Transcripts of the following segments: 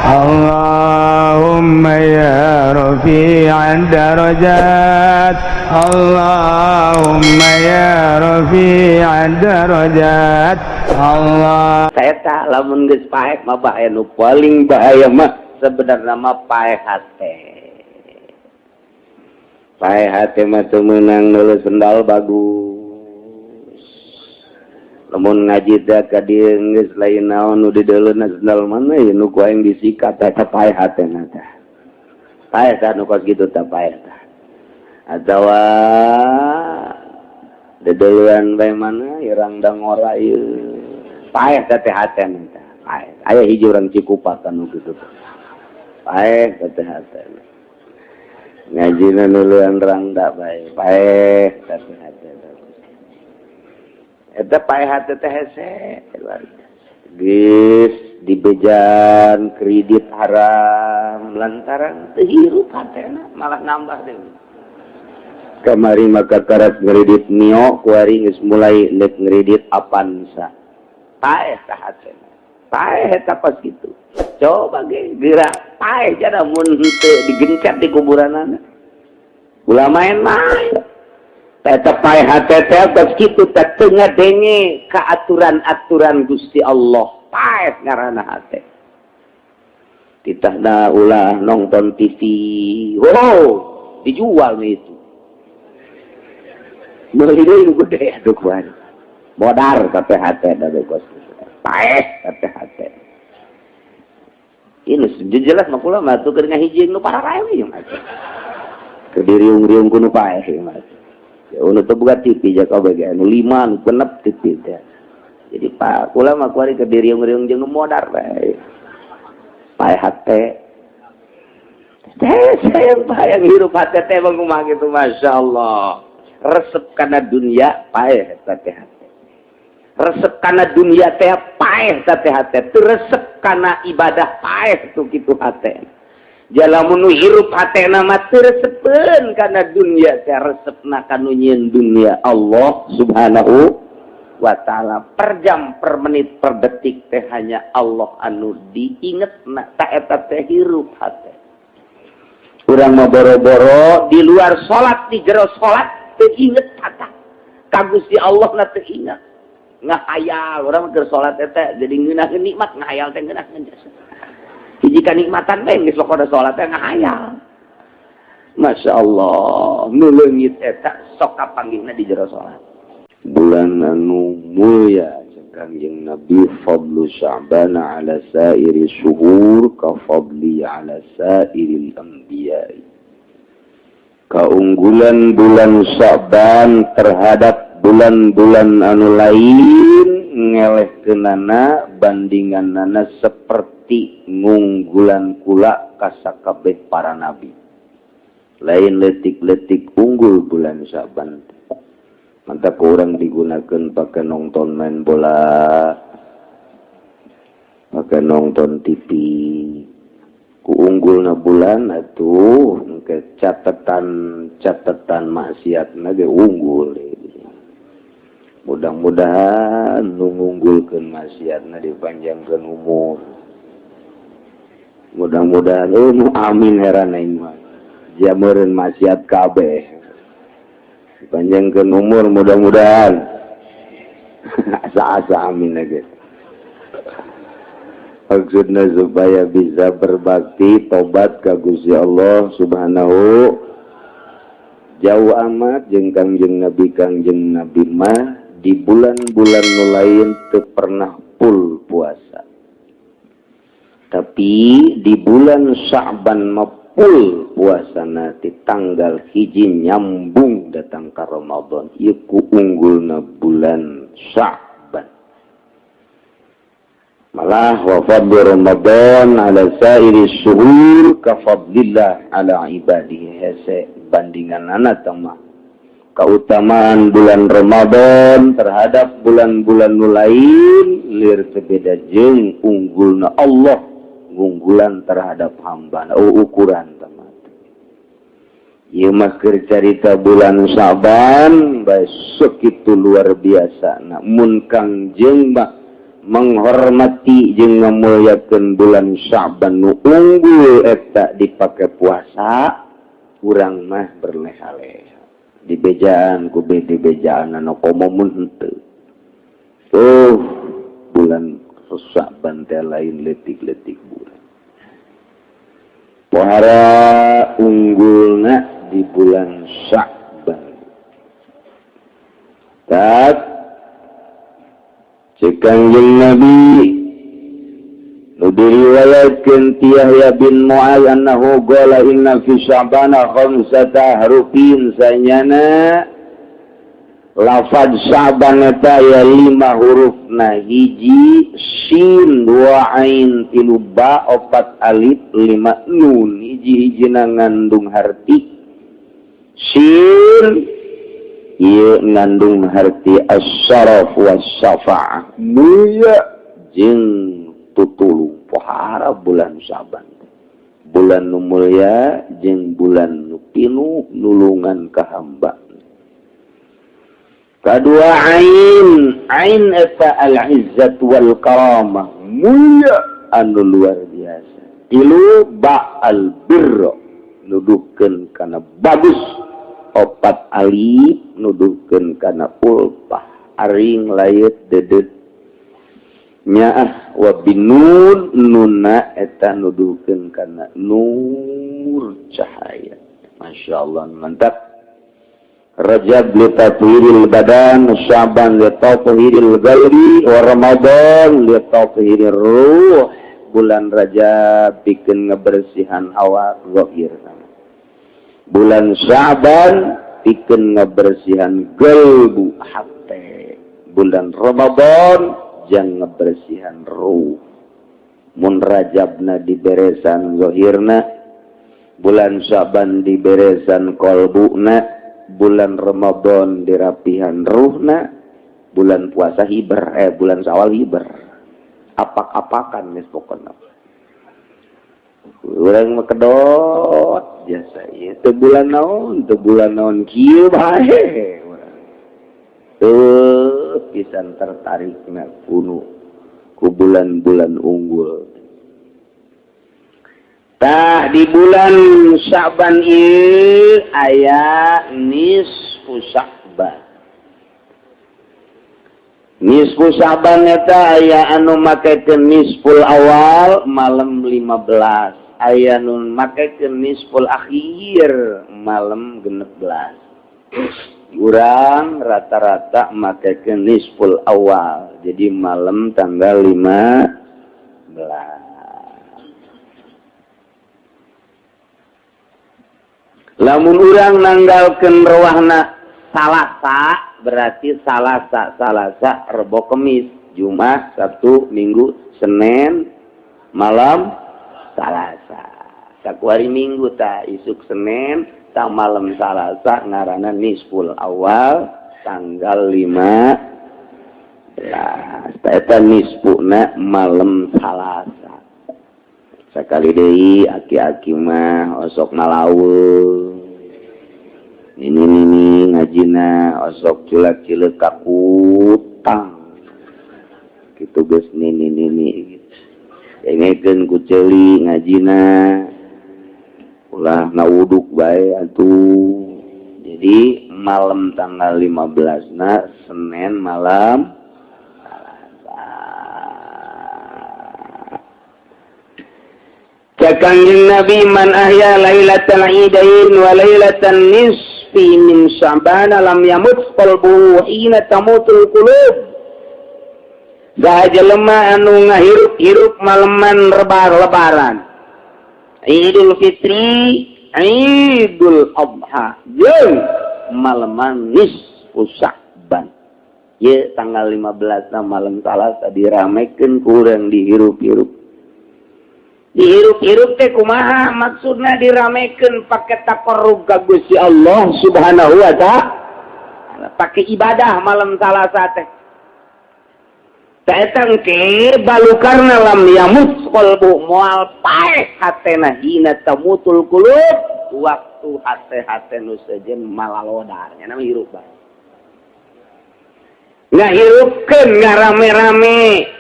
اللهم يا رفيع الدرجات اللهم يا رفيع الدرجات Allah. Saya tak lamun geus paeh mah bahaya nu paling bahaya mah sebenarnya mah paeh hate. Paeh hate mah teu meunang nulis sendal bagus. Lamun ngaji da ka dieu geus lain naon nu dideuleuna sendal mana ye nu ku aing disikat eta paeh hate na teh. Paeh tah nu kos kitu tah paeh tah. Atawa dedeuleun bae mana irang da ngora ieu. Paeh teh haten teh. Paeh. Aya hiji urang Cikupa anu kitu. Paeh teh haten. Ngajina nuluan rangda bae. Paeh teh haten. Eta paeh hate teh hese luar biasa. Geus dibejan kredit haram lantaran teu hirup hatena malah nambah deui. Kamari maka karas ngredit Mio kuari geus mulai neuk ngredit Avanza. Paeh tah hatena. Paeh eta pas kitu. Coba ge gerak paeh jana mun henteu digencet di kuburanana. Ulah main-main. Eta paeh hate teh pas kitu teh teu ngadenge ka aturan-aturan Gusti Allah. Paeh ngaranna hate. Titahna ulah nonton TV. Wow, dijual itu. Beli deui gede atuh kuari. Modar kabeh hate da kos. Paeh kabeh hate. Ini jelas mah kula mah tuh keur ngahiji nu pararae we mah. Kediriung-riung kudu paeh mah. Ya unu teu boga TV jaka bage anu 5 anu genep TV teh. Jadi Pak kula mah kuari kediriung-riung jeung nu modar bae. Paeh hate. Saya bayang hirup hate teh mah kumaha kitu masyaallah. Resep kana dunia paeh teh hate. Resep kana dunia teh paeh teh hate. Teu resep kana ibadah paeh tu kitu hate. Jalamun nu hirup hatena mah teu resepeun kana dunia teh resepna kanu nyieun dunia Allah Subhanahu wa taala. Per jam, per menit, per detik teh hanya Allah anu diingetna. Ta eta teh hirup hate. Urang mah boro-boro di luar salat, di jero salat teu inget kata ka Gusti Allah na teu inget ngahayal urang keur salat eta jadi ngeunaheun nikmat ngahayal teh ngeunaheun jasa hiji kanikmatan bae geus lokoda salat teh ngahayal masyaallah nu leungit eta sok kapanggihna di jero salat bulan anu mulya Kangjeng Nabi fadlu Sya'ban ala sairi syuhur ka fadli ala sairil anbiya. Keunggulan bulan Sya'ban terhadap bulan-bulan anu lain ngelehkeunana bandinganana seperti ngunggulan kula ka sakabeh para nabi. Lain letik-letik unggul bulan Sya'ban. Mantap urang digunakeun pake nonton main bola, pake nonton TV. Kuunggulna bulan atuh ke catatan maksiatna ge unggul. Mudah-mudahan nu ngunggulkeun maksiatna dipanjangkeun umur. Mudah-mudahan amin heran aing mah. Jameureun maksiat kabeh. Dipanjangkeun umur mudah-mudahan. Asa-asa amin ge. Maksudnya supaya bisa berbakti tobat ka Gusti Allah Subhanahu jauh amat jeung Kangjeng Nabi mah di bulan-bulan nu lain teu pernah full puasa. Tapi di bulan Sya'ban mah full puasana ti tanggal hiji nyambung datang ka Ramadan. Ieu ku unggulna bulan Sya'ban. Malah wa fadlu Ramadan ala sairi syuhur ka fadlillah ala ibadihi hese bandinganana tama keutamaan bulan Ramadan terhadap bulan-bulan nu lain lir beda jeung unggulna Allah unggulan terhadap hamba ukuran tama ieu mah keur carita bulan Sya'ban bae sakitu luar biasa mun Kangjeng mah menghormati jeung ngamuliakeun bulan Sya'ban nu unggul eta dipake puasa, urang mah berleha-leha. Di bejaan ku bejaan anu komomun henteu. Bulan Sya'ban teh lain leutik-leutik bulan. Pohara unggulna di bulan Sya'ban. Cek Kangjeng Nabi nu diriwayatkeun ti Yahya bin Mu'adz annahu qala inna fi Sya'bana khamsata harufin sanyana lafaz Sya'ban eta aya 5 hurufna hiji shin 2 ain 3 ba 4 alif 5 nun hiji-hijina ngandung harti shin ieu ngandung harti as-syaraf was-syafa'ah mulia jeung tutulung pohara bulan Sya'ban bulan nu mulia jeung bulan nu pinuh nulungan ka hamba. Kadua ain eta al-izzat wal karamah mulia anu luar biasa. Tilu ba al-birr nuduhkeun kana bagus. 4 alif nuduhkeun kana ulpah aring layet dedet nyaah wa binun nunna eta nuduhkeun kana nur cahaya. Masyaallah mantap. Rajab li tathhiril badan, Sya'ban li tathhiril qalbi, wa Ramadan li tathhirir ruh. Bulan Rajab pikeun ngabersihan awak zahir. Bulan Sya'ban pikeun ngabersihan qalbu hate. Bulan Ramadan jang ngabersihan ruh. Mun Rajabna diberesan zahirna, bulan Sya'ban diberesan qalbuna, bulan Ramadan dirapihan ruhna, bulan puasa hiber, bulan Syawal hiber. Apak-apakan geus pokona. Urang mah kedot jasa ieu teu bulan naon kieu bae urang. Teu pisan tertarikna ku bulan-bulan unggul. Tah di bulan Sya'ban ieu aya nisfu Sya'ban. Nisfu Sya'ban eta aya anu makekeun nisful awal malam 15. Aya nu makekeun nisful akhir malam 16. Urang rata-rata makekeun nisful awal. Jadi malam tanggal 15. Lamun urang nanggalkeun rawahna Salasa berarti Salasa Rebo Kemis, Jumat, Sabtu, Minggu, Senin, malam Salasa. Sakuari Minggu ta isuk Senin, ta malam Salasa ngaranna nisful awal tanggal 15. Eta nisfuna malam Salasa. Sakali deui aki-aki mah osok malaul. Ini ngajina osok culak-cileuk ka kutang. Kitu geus nini gitu. Engekeun ku ceuli ngajina. Ulah ngawuduk bae atuh. Jadi malam tanggal 15-na Senin malam Kangjeng Nabi man ahya lailatal idain wa lailatan nisfi min Sya'ban lam yamut qalbuhu hina tamutul qulub. Sahaja lemah anu ngahirup-hirup maleman lebaran. Idul Fitri, Idul Adha, jeung maleman nisfu Sya'ban. Ye tanggal 15 na malam Salasa diramekeun ku urang dihirup-hirup. Dihirup-hirup teh kumaha maksudna diramekeun pake takarrub ka Gusti Allah Subhanahu wa ta'ala, pake ibadah malam Salasa teh. Eta engke balukarna lam yamut qalbu moal paeh hatena hina tamutul qulub, waktu hate-hate nu sejen malalodar nya nama hirup bae. Ngahirupkeun ngarame-rame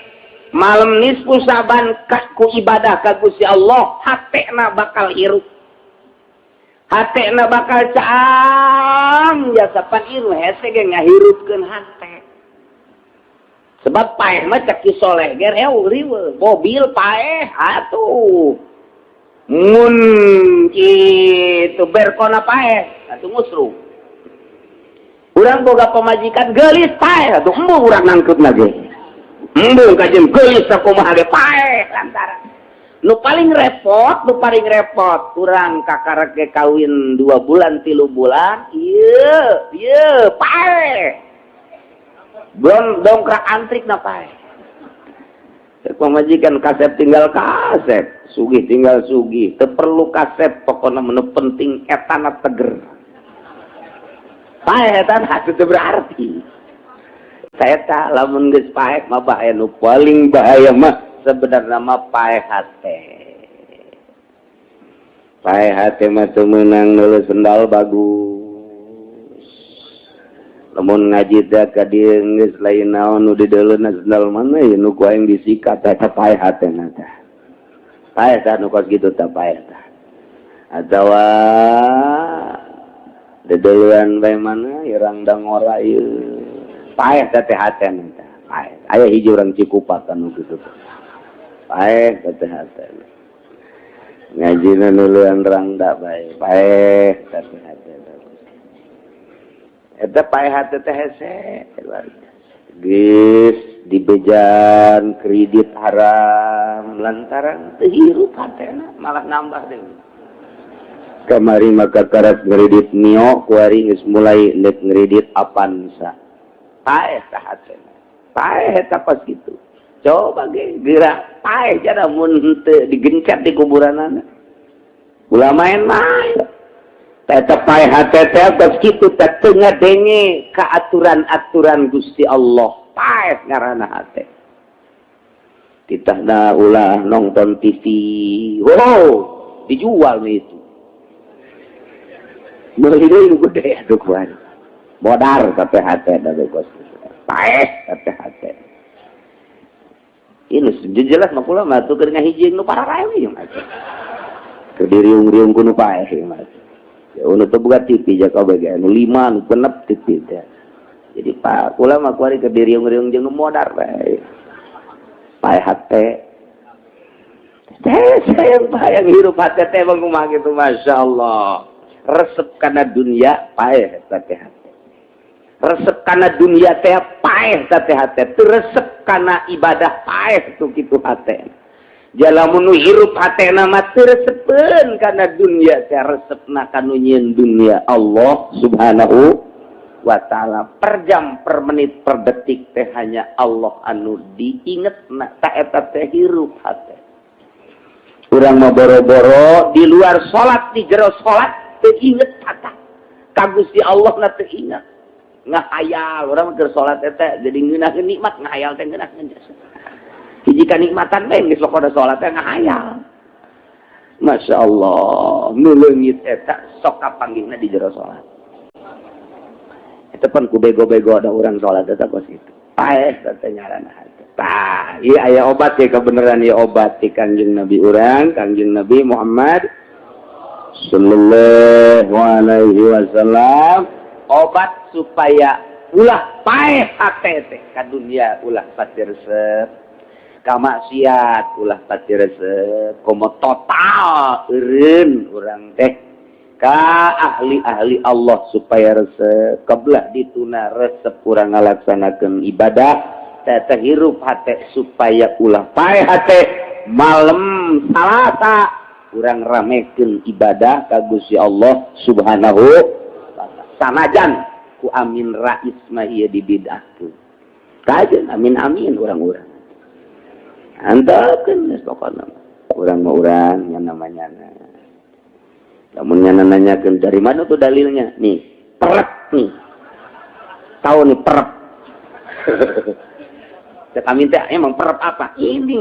malam nisfu Saban ku ibadah ka Gusti Allah, hatena bakal hirup. Hatena bakal caang jasa pan ieu hese ge ngahirupkeun hate. Sebab paeh mah cek soleh ge riweuh, mobil paeh atuh. Mun kitu berkona paeh atuh musru. Urang boga pamajikan geulis paeh atuh embung urang nangkeutna ge. Embung kajem geulis sakumaha ge paeh lantaran. Nu paling repot urang kakarek ge kawin 2 bulan 3 bulan, ieu paeh. Belum dongkrak antrik na paeh. Pamajikan kasep tinggal kasep, sugih tinggal sugih, teu perlu kasep pokona menu penting etana teger. Paeh etana teu berarti. Saeta lamun geus paeh mah bahaya, nu paling bahaya mah sebenarnya mah paeh hate. Paeh hate mah teu meunang nulis sendal bagus. Lamun ngaji teh ka dieu geus lain naon nu dideuleuna sendal mana ye nu ku aing disikat eta paeh hatena teh. Paeh tah nu kos kitu tah paeh tah. Atawa dedeuleuan bae mana irang dangora ieu. Paeh teh hatena tah. Paeh. Aya hiji urang Cikupa anu kitu. Paeh teh hatena. Ngajina nuluan rangda bae. Paeh teh hatena. Eta paeh hate teh hese. Geus dibejan kredit haram lantaran teu hirup hatena malah nambah deui. Kamari maka karat kredit Mio kuari geus mulai neuk kredit Avanza. Paeh teh hatena. Paeh eta pas kitu. Coba ge geura paeh jana mun teu digencet di kuburanana. Ulah main-main. Eta paeh hate teh pas kitu teh teu ngadenge ka aturan-aturan Gusti Allah. Paeh ngaranna hate. Ditahna ulah nonton TV. Wow, dijual nih itu. Meuli deui nu gede atuh kuari. Modar tapi hate da kos. Paeh tapi hate. Ini jelas mah kula mah tuh keur ngahijing nu pararae we mah. Keur diriung-riung ku nu paeh mah. Ya unu teu boga TV jaka bae anu 5 anu penep TV teh. Jadi Pak kula mah kuari keur diriung-riung jeung nu modar bae. Paeh hate. Saya bayang hirup hate teh bang kumaha kitu masyaallah. Resep kana dunia paeh teh hate. Resep kana dunia teh paeh teh hate. Teu resep kana ibadah paeh tu kitu hate. Jalamun hirup hatena mah teu resepeun kana dunia teh resepna kanu nyieun dunia Allah Subhanahu wa taala. Per jam, per menit, per detik teh hanya Allah anu diingetna. Ta eta teh hirup hate. Urang mah boro-boro di luar salat, di jero salat teu inget kata. Ka Gusti Allah na teu inget. Ngahayal urang keur salat eta jadi ngeunaheun nikmat ngahayal teh ngeunaheun jasa. Hiji kanikmatan bae geus lokoda salat teh ngahayal. Masya Allah, nu leungit eta sok kapanggihna di jero salat. Eta pan ku bego-bego ada urang salat eta kos kitu. Paeh teh ngaranna hate. Tah, ieu aya obat ye kebenaran ieu obat ti Kanjeng Nabi urang, Kanjeng Nabi Muhammad sallallahu alaihi wasallam. Obat supaya ulah paeh hate teh ka dunia ulah pati resep. Ka maksiat ulah pati resep, komo total eureun urang teh ka ahli-ahli Allah supaya resep, kebelah dituna resep urang ngalaksanakeun ibadah, teh hirup hate supaya ulah paeh hate malam Salasa urang ramekeun ibadah ka Gusti Allah Subhanahu wa taala. Sanajan ku amin rais mah ieu dibidahkeun. Kajeun amin-amin urang-urang. Antakeun geus pokona urang mah urang yang namanya. Lamun nyana nanyakeun dari mana tuh dalilnya? Nih, perep nih. Tahu nih perep. Kami teh emang perep apa? Ini.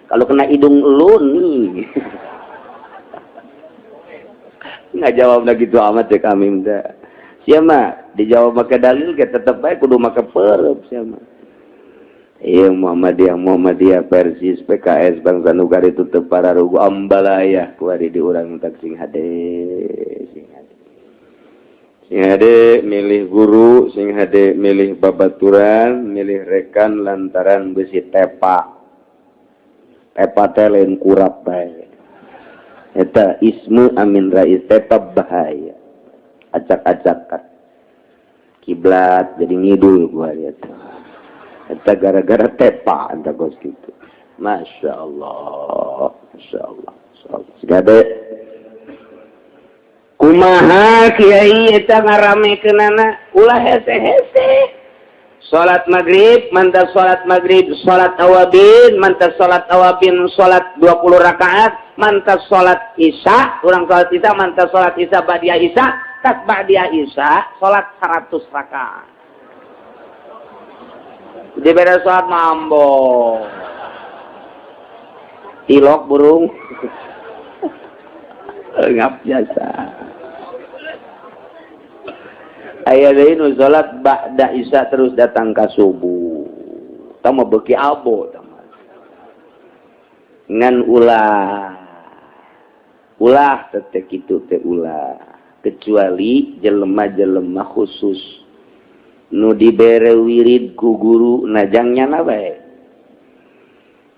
Kalau kena hidung lu nih. Nggak jawab gitu amat ya kami teh. Sia mah dijawab make dalil ge tetep bae kudu make perep sia mah. Iya Muhammadiyah Persis PKS Bangsa Nugari tutup para rugu ambalayah kuari di urang tak sing hade milih guru sing hade milih babaturan milih rekan lantaran besi tepa telen kurap bae eta ismu amin rais tepa bahaya acak-acakan kiblat jadi ngidul kuari eta eta gara-gara tepa anta gos gitu. Masya Allah. Segade kumaha kiai eta ngaramekeunana ulah hese-hese. Salat maghrib, mantap salat maghrib, salat awabin, mantap salat awabin, salat 20 rakaat, mantap salat isya, urang salat isya, mantap salat isya ba'diyah isya, tas ba'diyah isya, salat 100 rakaat. Di beda sholat mambo tilok burung ngap biasa aya deui nu sholat ba'da isya terus datang ka subuh tama beuki abo tama ngan ulah teh kitu teh ulah kecuali jelema-jelema khusus nu dibere wirid ku guru najangnya bae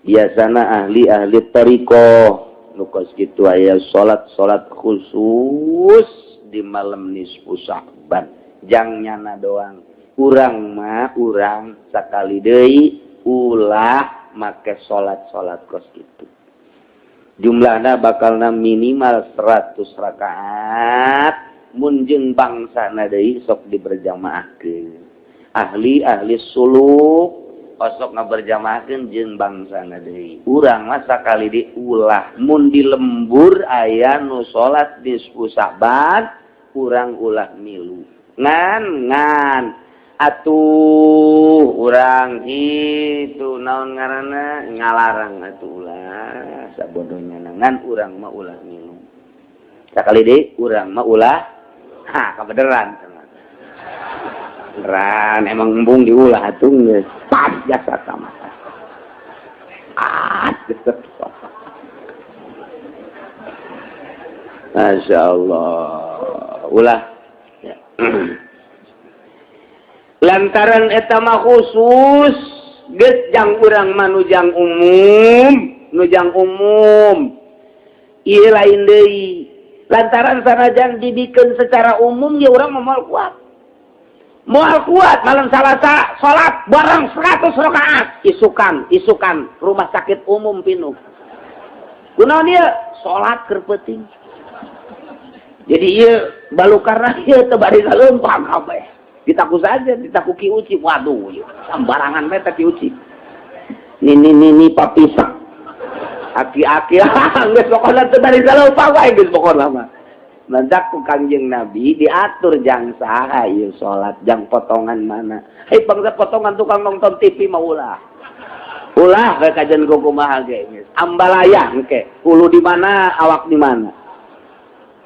biasana ahli tariqah nu kos kitu aya salat khusus di malam nisfu Sya'ban jangnya doang urang sakali deui ulah make salat kos kitu jumlahna bakalna minimal 100 rakaat mun jeung bangsana deui sok diberjamaahkeun ahli suluk osok ngaberjamaahkeun jeung bangsana deui urang mah sakali diulah mun di lembur aya nu salat nisfu Sya'ban urang ulah milu ngan atuh urang itu naon ngaranna ngalarang atuh ulah sabodohnya ngan urang mah ulah milu sakali deui urang mah ulah kabeneran emang embung diulah atuh geus pas jasa sama Masya Allah ulah ya. Lantaran eta mah khusus geus jang urang mah nujang umum ieu lain deui lantaran sanajan dibikeun secara umum ya urang moal kuat malam Salasa salat bareng 100 rakaat isukan rumah sakit umum pinuh kunaon ieu salat keur penting jadi ieu balukarna ieu teu bari saleumpang kabeh ditaku saja ditaku ki uci waduh ieu sambarangan mah ki uci ni papisak aki-aki geus pokona teu bari saleumpang wae geus pokona mah Nandak ku Kangjeng Nabi diatur jang saha ieu salat jang potongan mana. Bangsa potongan tukang nonton TV mah ulah ke kajian kumaha ge geus. Ambalaya engke. Ulu di mana, awak di mana.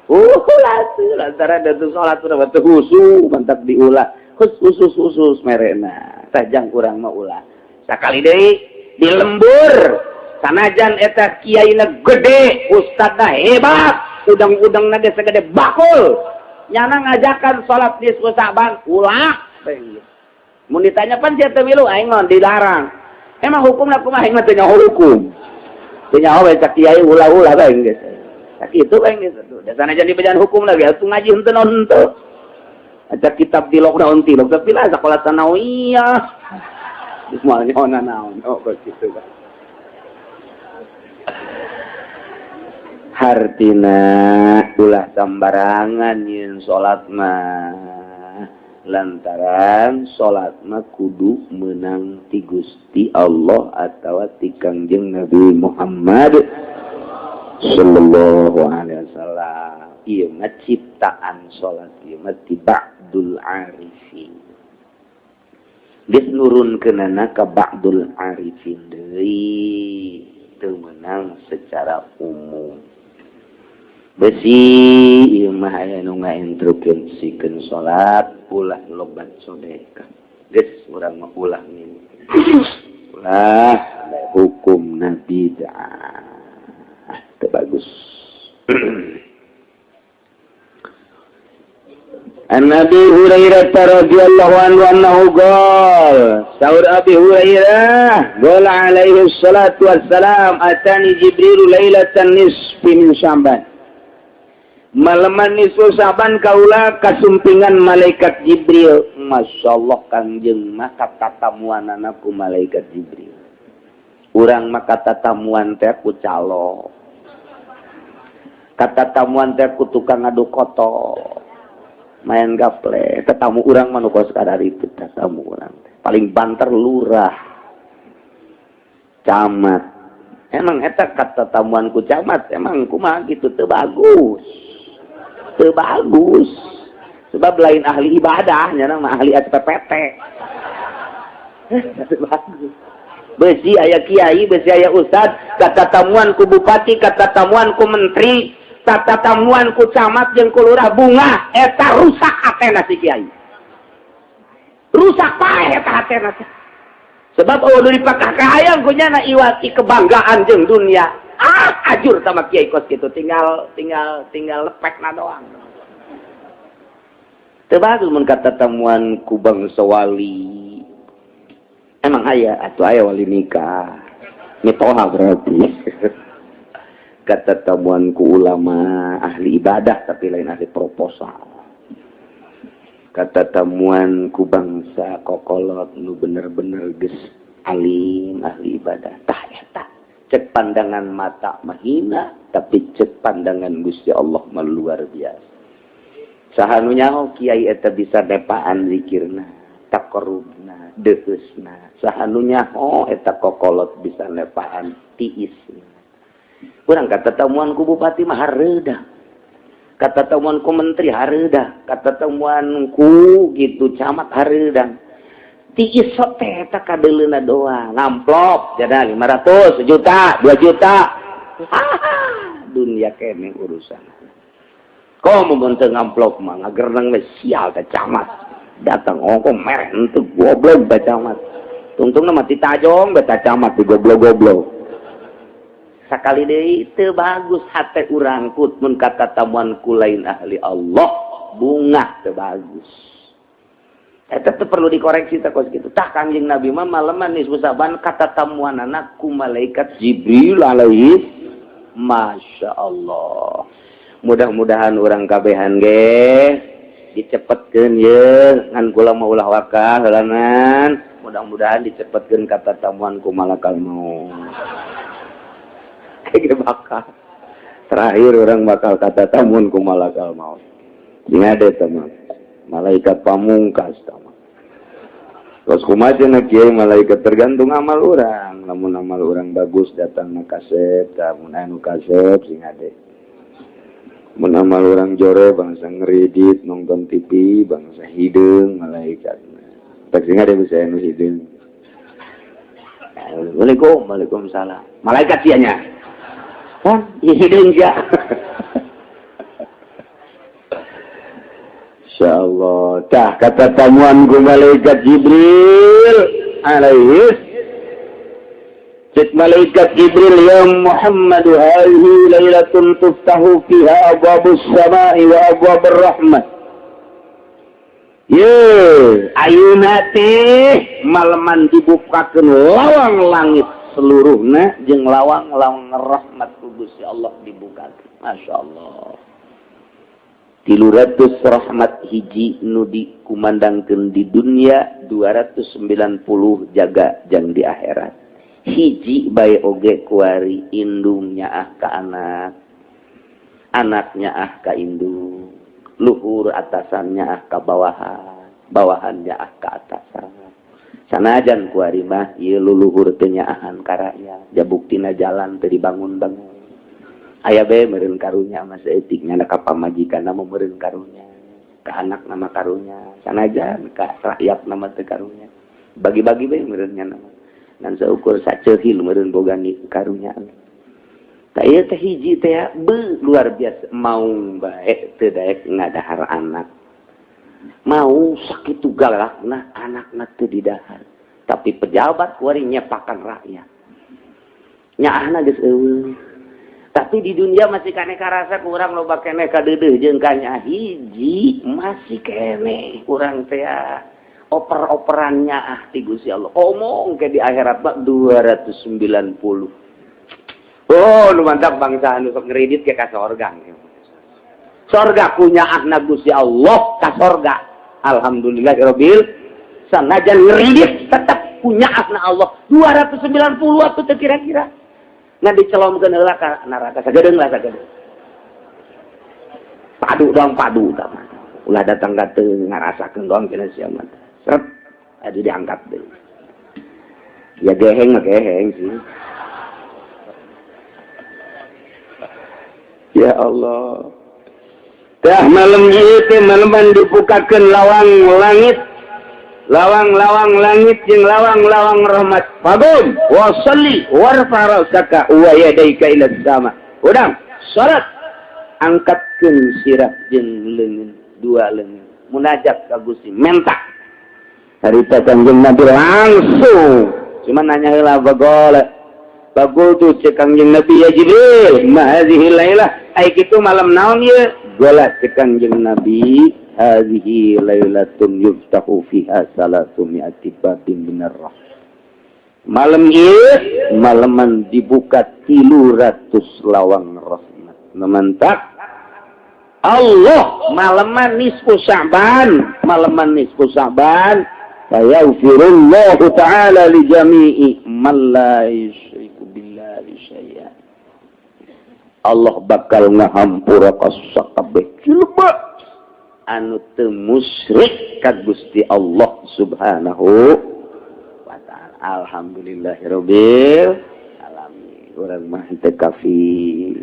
Ulah lantaran da salat urang teh husu mantap diulah. Khusus merena. Tah jang urang mah ulah. Sakali deui di lembur sanajan eta kiaina gede, ustadna hebat. Udang-udang nade segede bakul nyana ngajakan sholat nisfu Sya'ban ulah mun ditanya pan sia teu milu aing mah dilarang emang hukumna kumaha aing mah teu nyaho hukum teu nyaho we cak kiai ulah-ulah bae geus sakitu bae geus da sanajan dibejaan hukum lagi atuh ngaji henteu naon henteu aja kitab di lockdown tilok tapi lah sakola sanawiyah geus moal nyaona naon kos kitu bae hartina ulah sambarangan yen salat mah lantaran salat mah kudu meunang ti Gusti Allah atawa ti Kangjeng Nabi Muhammad sallallahu alaihi wasallam ieu mah ciptaan salat ieu mah ti ba'dul arifin geus nurunkeunana ka ba'dul arifin deui teu meunang secara umum besi ieu mah aya nu ngainstruksikeun salat ulah lobat sedekah geus urang mah ulah Lah hukum nabi dah bagus. An Nabi Hurairah radhiyallahu anhu qala Saur Abi Hurairah qala alaihi salatu wassalam atani Jibril lailatan nisfi min Sya'ban. Malaman nisfu Sya'ban kaula kasumpingan malaikat Jibril. Masyaallah Kangjeng mah katatamuanana ku malaikat Jibril. Urang mah katatamuan teh ku calo. Katatamuan teh ku tukang adu koto. Main gaple, tetamu urang mah nu kos kadar itu tetamu urang. Paling banter lurah. Camat. Emang eta katatamuan ku camat emang kumaha kitu teu bagus. Teu bagus. Sebab lain ahli ibadah, nya mah ahli SPPT. Teu bagus. Besi aya kiai, besi aya ustad, katatamuan ku bupati, katatamuan ku menteri, katatamuan ku camat jeung ku lurah bunga eta rusak hatena si kiai. Rusak pae eta hatena. Sebab eueuh dipakah kahayang ku nyana iwati kebanggaan jeung dunia. Ajur sama kiai kos kitu tinggal lepekna doang. Teu bagus mun katatamuan ku bangsa wali. Emang aya atuh aya wali nikah. Mitoha berarti. Katatamuan ku ulama ahli ibadah tapi lain ahli proposal. Katatamuan ku bangsa kokolot nu bener-bener geus alim ahli ibadah. Tah eta cek pandangan mata mahina tapi cek pandangan Gusti Allah mah luar biasa. Saha nu nyaho kiai eta bisa nepaan zikirna, taqarrubna, deusna. Saha nu nyaho eta kokolot bisa nepaan tiisna. Urang katatamuan ku bupati mah hareudah. Katatamuan ku menteri hareudah. Katatamuan ku gitu camat hareudah. Tiis teh eta kadeuleuna doang. Ngamplop jada 500, 1 juta, 2 juta. Dunia kene urusan. Komo mun teu ngamplop mah ngagereneng we sial teh camat. Datang ongko mereh henteu goblok teh camat. Tungtungna mah titajong beta camat di goblok-goblok. Sakali deui teu bagus hate urang put mun katatamuan ku lain ahli Allah bunga teu bagus. Eta teh perlu dikoreksi teh kos kitu. Tah Kangjeng Nabi mah maleman nisfu Sya'ban katatamuanana ku malaikat Jibril alaihi Masya Allah. Mudah-mudahan urang kabehan ge dicepetkeun ye ngan kula mah ulah wakah heulanan. Mudah-mudahan dicepetkeun katatamuan ku malakal maut. Kayak bakal terakhir orang bakal kata tamun ku malakal maut. Ingat deh teman, malaikat pamungkas teman. Terus kumaha na kiai malaikat tergantung amal orang. Lamun amal orang bagus datang na kasep, lamun anu kasep ingat deh. Mun amal orang jore bangsa ngeredit nonton TV bangsa hideung malaikat. Tak ingat deh bisa anu hideung. Assalamualaikum, waalaikumsalam. Malaikat sianya. Kan hideung ja. Insyaallah. Tah kata tamuan ku malaikat Jibril alaihi Cik malaikat Jibril ya Muhammad hadhihi lailatun tuftahu fiha abwabus samai wa abwabur rahmat. Ye, ayeuna teh maleman dibukakeun lawang langit seluruhna jeung lawang-lawang rahmat ku Gusti Allah dibukakeun. Masyaallah. 300 rahmat hiji nu dikumandangkeun di dunia, 290 jaga jang di akhirat. Hiji bae oge kuari indungnya ka anak, anaknya ka indung, luhur atasannya ka bawahan, bawahannya ka atasan. Sanajan kuari mah ieu luluhur teu nyaahan ka rakyat, jabuktina jalan teu dibangun-bangun. Aya bae meureun karunya mah saeutik nyana ka pamajikan mah meureun karunya, ka anak nama karunya, sanajan ka rakyat nama teu karunya. Bagi-bagi bae meureun nyana mah. Dan seukur saceuril meureun boga karunya. Tah ieu teh hiji teh luar biasa mau bae teu daek ngadahar anak. Mau sakitu galakna anakna teu didahar. Tapi pejabat kuari nyepakan rakyat. Nyaahna geus eueuh. Tapi di dunia masih kene karasa kurang loba kene kadeudeuh jeung kanya hiji masih kene kurang teh oper-operannya ti Gusti Allah. Omong ke di akhirat bak 290. Oh, lu mantap bangsa anu sok ngredit ke ka sorga. Sorga punya anak Gusti Allah ka sorga. Alhamdulillahirabbil sanajan ngredit tetap punya anak Allah 290 atuh teu kira-kira. Ngan dicelomkeun heula ka neraka sagedeung lah sagedeung. Padu dong padu tah. Ulah datang ka teu ngarasakeun doang kena sia mah. Seret adu diangkat deui. Ya geheng mah geheng sih. Ya Allah. Dah malam ieu teh malaman dibukakeun lawang langit. Lawang-lawang langit jeung lawang-lawang rahmat. Fagum wa shalli warfa rasaka wa yadaika ila sama. Udang salat angkatkeun sirah jeung leungeun dua leungeun. Munajat ka Gusti menta. Harita Kangjeng Nabi langsung cuma nanya heula bagol. Bagol tu cek Kangjeng Nabi ya Jibril, ma hadhihi lailah. Ai kitu malam naon ieu? Gola cek Kangjeng Nabi. Hadhihi lailatun yuftahu fiha salatu mi'ati babin minar rahmah. Malam ieu malaman dibuka 300 lawang rahmat. Memantak Allah malaman nisfu Sya'ban, malaman nisfu Sya'ban fayaghfirullahu ta'ala li jami'i man la yusyriku billahi syai'an. Allah bakal ngahampura ka sakabeh jelema anu teu musyrik ka Gusti Allah Subhanahu wa taala. Alhamdulillahirabbil alamin. Urang mah teu kafir,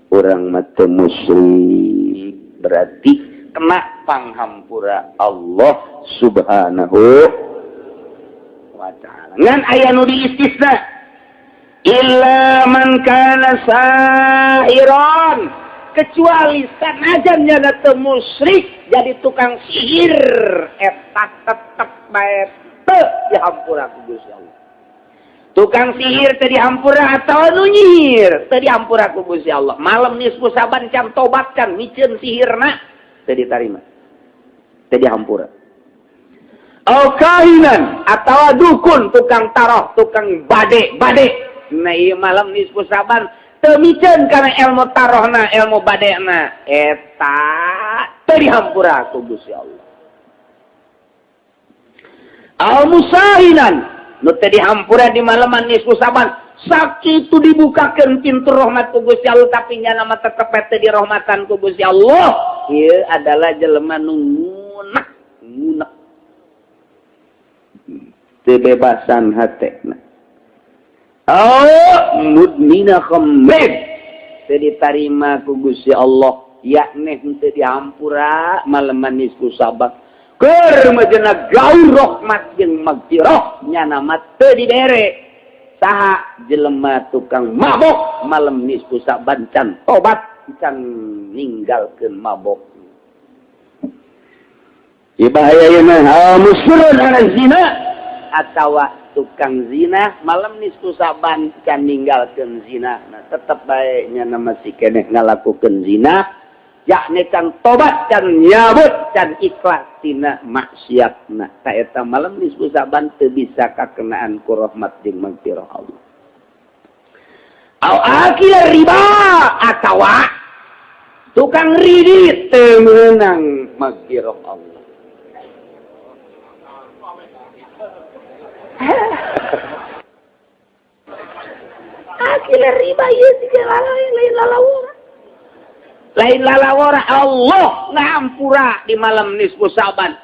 urang mah teu musyrik, berarti kena panghampura Allah Subhanahu wa taala. Ngan aya nu diistisna illa man kana sahiran, kecuali sanajan nya teu musyrik jadi tukang sihir eta tetep bae teu dihampura ku Gusti Allah. Tukang sihir teu dihampura atawa nu nyihir teu dihampura ku Gusti Allah. Malam nisfu Saban can tobatkan miceun sihirna teu ditarima. Teu dihampura. Au kahinan atawa dukun, tukang taroh, tukang bade. Nah ieu malam nisfu Saban teu miceun kana ilmu tarohna, ilmu badena, eta teu dihampura ku Gusti Allah. Al musahinan nu teu dihampura di malaman nisfu Saban, sakitu dibukakeun pintu rahmat ku Gusti Allah tapi nya nama tetep teu dirahmatan ku Gusti Allah. Ieu adalah jelema nu ngunak. Teu bebasan hatena. Mudmina khamr teu ditarima ku Gusti Allah, yakni teu dihampura malaman nisfu Saban. Keur majena gaul rahmat jeung magfirah nya nama teu dibere. Saha jelema tukang mabok malam nisfu Saban can tobat can ninggalkeun mabok. Ibahaya ieu mah musyrun ala zina atawa tukang zina malam nisfu Saban can ninggalkeun zina. Nah tetep bae nya nama si keneh ngalakukeun zina, yakni can tobat can nyabut can ikhlas tina maksiatna. Ta eta malam nisfu Saban teu bisa kakenaan ku rahmat jeung magfirah Allah. Au akil riba atawa tukang ridit teu meunang magfirah Allah. Akil riba ieu tiga lain lalawara. Lain lalawara Allah ngahampura di malam nisfu Saban.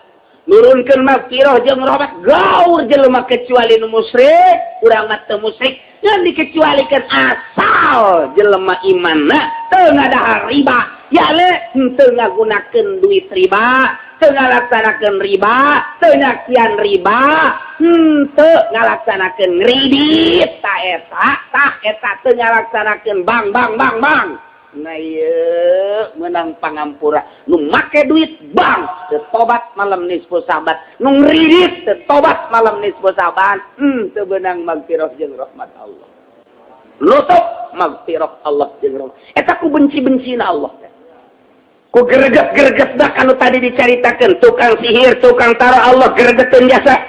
Nurunkeun magfirah jeung rahmat gaur jelema kecuali nu musyrik, urang mah teu musyrik, yang dikecualikeun asal jelema imanna teu ngadahar riba, yakni teu ngagunakeun duit riba, teu ngalaksanakeun riba, teu nyakian riba, teu ngalaksanakeun kredit, ta eta teu ngalaksanakeun bang. Nah iya menang pangampura nu make duit bang tobat malam nisfu saban nu ngridit tobat malam nisfu saban teu beunang magfirah jeung rahmat Allah nutup magfirah Allah jeung rahmat eta ku benci-bencina Allah ku greget-greget dak anu tadi dicaritakeun tukang sihir tukang tara Allah gregeteun jasa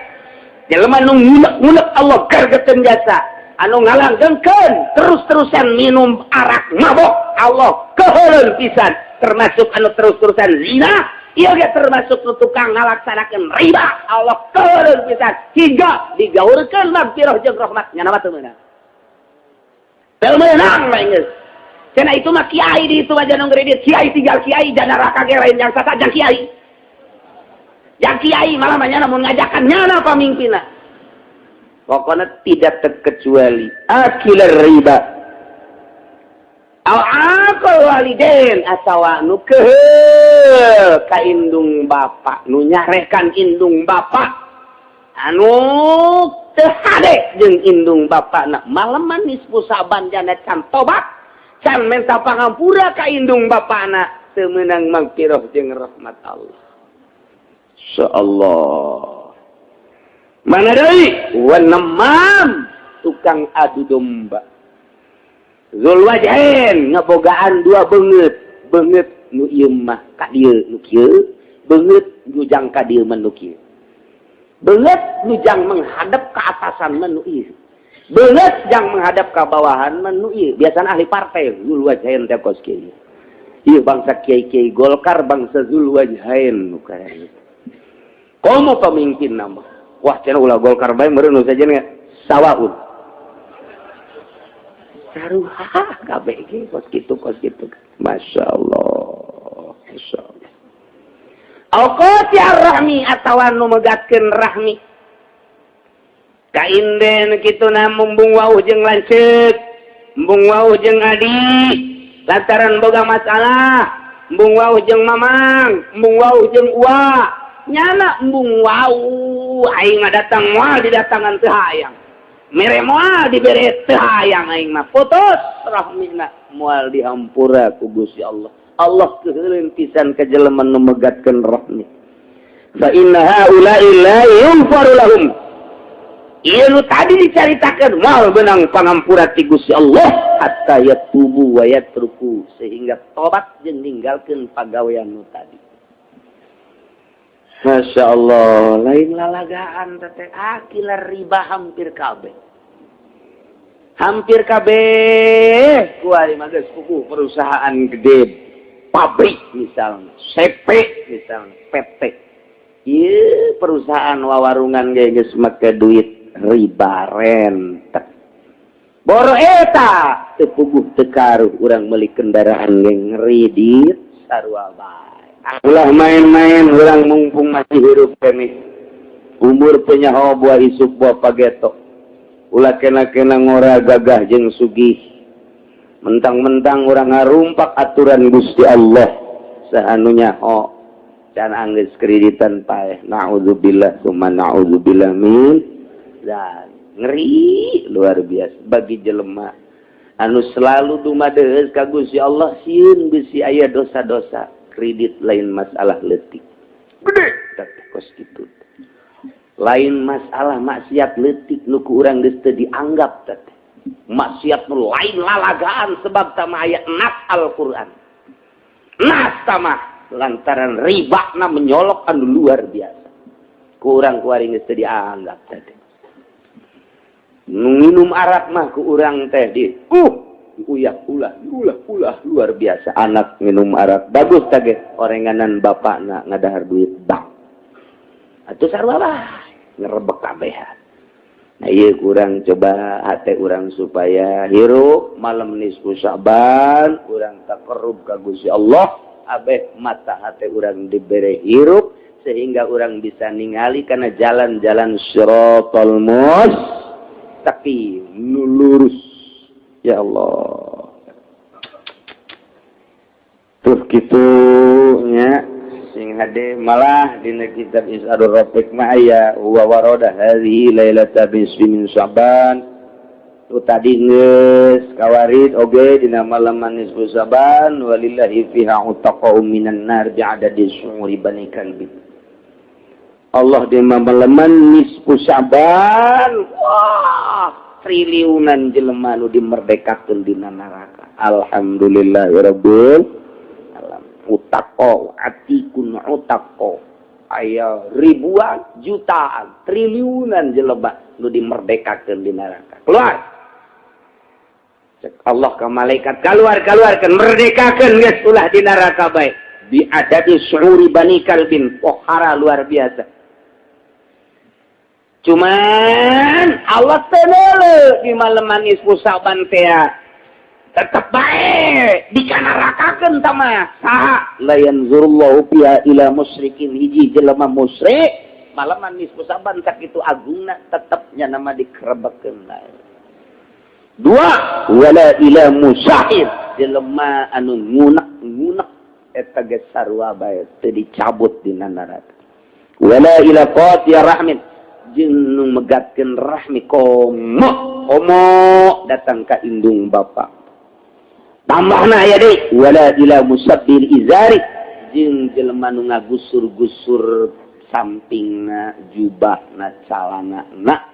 jelema nu ngunek-ngunek Allah gregeteun jasa anu ngalanggengkeun terus-terusan minum arak mabok Allah keheuleun pisan termasuk anu terus-terusan zina ieu ge termasuk nu tukang ngalaksanakeun riba Allah keheuleun pisan hingga digaurkeun magfirah jeung rahmat nya nama teu meunang geus cenah itu mah kiai di itu aja nu ngredit kiai tinggal kiai dan neraka ge lain yang sata jang kiai malah mah nya mun ngajakan nyana pamimpinna. Pokoknya tidak terkecuali akilar riba akal walidain atawa nu keheuh ka indung bapa nu nyarekan indung bapa anu teu hade jeung indung bapana malam manis pusaban jana can tobat can minta pangampura ka indung bapana teu meunang magfirah jeung rahmat Allah insyaallah. Mana deui wanamam tukang adu domba Zulwajhain ngabogaan dua beungeut nu ieu mah ka dieu nu kieu beungeut nu jang ka dieu mah nu kieu beungeut nu jang menghadap ka atasan mah nu ieu beungeut jang menghadap ka bawahan mah nu ieu biasana ahli partai Zulwajhain teh kos kieu ieu bangsa kiai-kiai Golkar bangsa Zulwajhain nu karek komo pamimpin nama wah cenah ulah Golkar bae meureun saja nya sawaun saruha kabeh ge kos kitu masyaallah alqati ar-rahmi atawa nu megatkeun rahmi ka inden kituna mumbung wauh jeung lanceuk mumbung wauh jeung adi lantaran boga masalah mumbung wauh jeung mamang mumbung wauh jeung uwa nyana embung wau aing datang moal didatangan teu hayang mere moal dibere teu hayang aing mah putus rahmina moal dihampura ku Gusti Allah Allah keheuleun pisan ka jelema nu megatkeun rahmi fa inna haula'i la yunfaru lahum ieu nu tadi dicaritakeun moal beunang pangampura ti Gusti Allah hatta yatubu wa yatruku sehingga tobat jeung ninggalkeun pagawean nu tadi. Masya Allah, lain lalagaan tete akilar riba hampir kabeh kuari magas kuku perusahaan gede pabrik misalnya CP misalnya PT ieu perusahaan wawarungan geus make duit riba rentet boro eta teu puguh teu karuh urang meuli kendaraan ge ngredit sarua bae ulah main-main orang mumpung masih hirup kene umur penyaho buah isuk buah pageto ulah kena-kena ngora gagah jeung sugih mentang-mentang orang ngarumpak aturan Gusti Allah saanu nyaho can anggeus kreditan paeh naudzubillah summa naudzubillah min dan ngeri luar biasa bagi jelema anu selalu dumadeus ka Gusti Allah sieun bisi aya dosa-dosa kredit lain masalah leutik gede tapi kos kitu lain masalah maksiat leutik nu ku urang geus teu dianggap teh maksiat nu lain lalagaan sebab tama aya nas Al-Qur'an nas tama lantaran riba na menyolok anu luar biasa ku urang kuari geus teu dianggap teh nu minum arak mah ku urang teh di uyah ulah luar biasa anak minum arak bagus tage orenganan bapakna ngadahar duit bang atuh sarua bah ngerebek kabehan nah ieu kurang coba hate urang supaya hirup malam nisfu Sa'ban urang taqarrub ka Gusti Allah abeh mata hate urang dibere hirup sehingga urang bisa ningali kana jalan-jalan siratal mustaqim nu lurus. Ya Allah. Terus kitunya sing hade malah dina kitab Is'adur Rafiq ma aya wa warada hadhihi lailata bismi min Sya'ban tadi geus kawarid oge dina malam nisfu Saban walillahi fiha utaqau minan nar bi'adadi syu'uri bani kalbi. Allah di malam nisfu Saban wah triliunan jelema nu dimerdekakeun dina neraka. Alhamdulillahirabbil alamin. Utaqau atikun utaqau aya ribuan jutaan triliunan jelema nu dimerdekakeun di neraka. Keluar. Cek Allah ke malaikat keluarkan merdekakeun geus ulah di neraka bae. Bi adadi syu'uri bani kalbin pohara luar biasa. Cuman Allah tenele di malam nisfu Saban teh tetep bae dikanarakakeun tama saha la yanzurullahu fiha ila musyrikin hiji jelema musyrik malaman nisfu Saban sakitu agungna tetepnya nama dikerebekeun bae. Dua wala ila musahid jelema anu ngunek eta ge sarua bae teu dicabut dina neraka. Wala ila qati rahmin jeung nu megatkeun rahmi komo datang ka indung bapa. Tambahna aya deui wala ila musabbil izari jeung jelema nu ngagusur-gusur sampingna jubahna calanana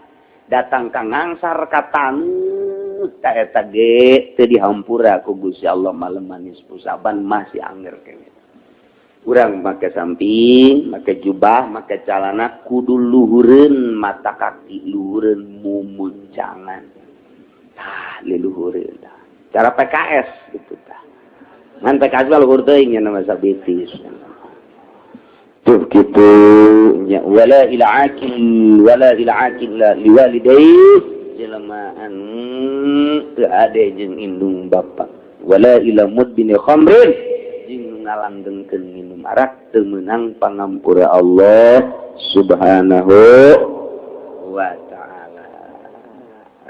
datang ka ngangsar ka tanu ta eta ge teu dihampura ku Gusti Allah malam nisfu Saban masih anger kene. Urang make samping, make jubah, make calana kudu luhureun mata kaki, luhureun mumuncangan. Tah liluhureun tah. Cara PKS gitu tah. Ngan PKS mah luhur teuing nya nama sabitis. Tuh kitu nya wala ila akil la liwalidayhi jelema anu teu ade jeung indung bapa. Wala ila mudbini khamrin jeung ngalanggengkeun minum arak teu meunang pangampura Allah Subhanahu wa ta'ala.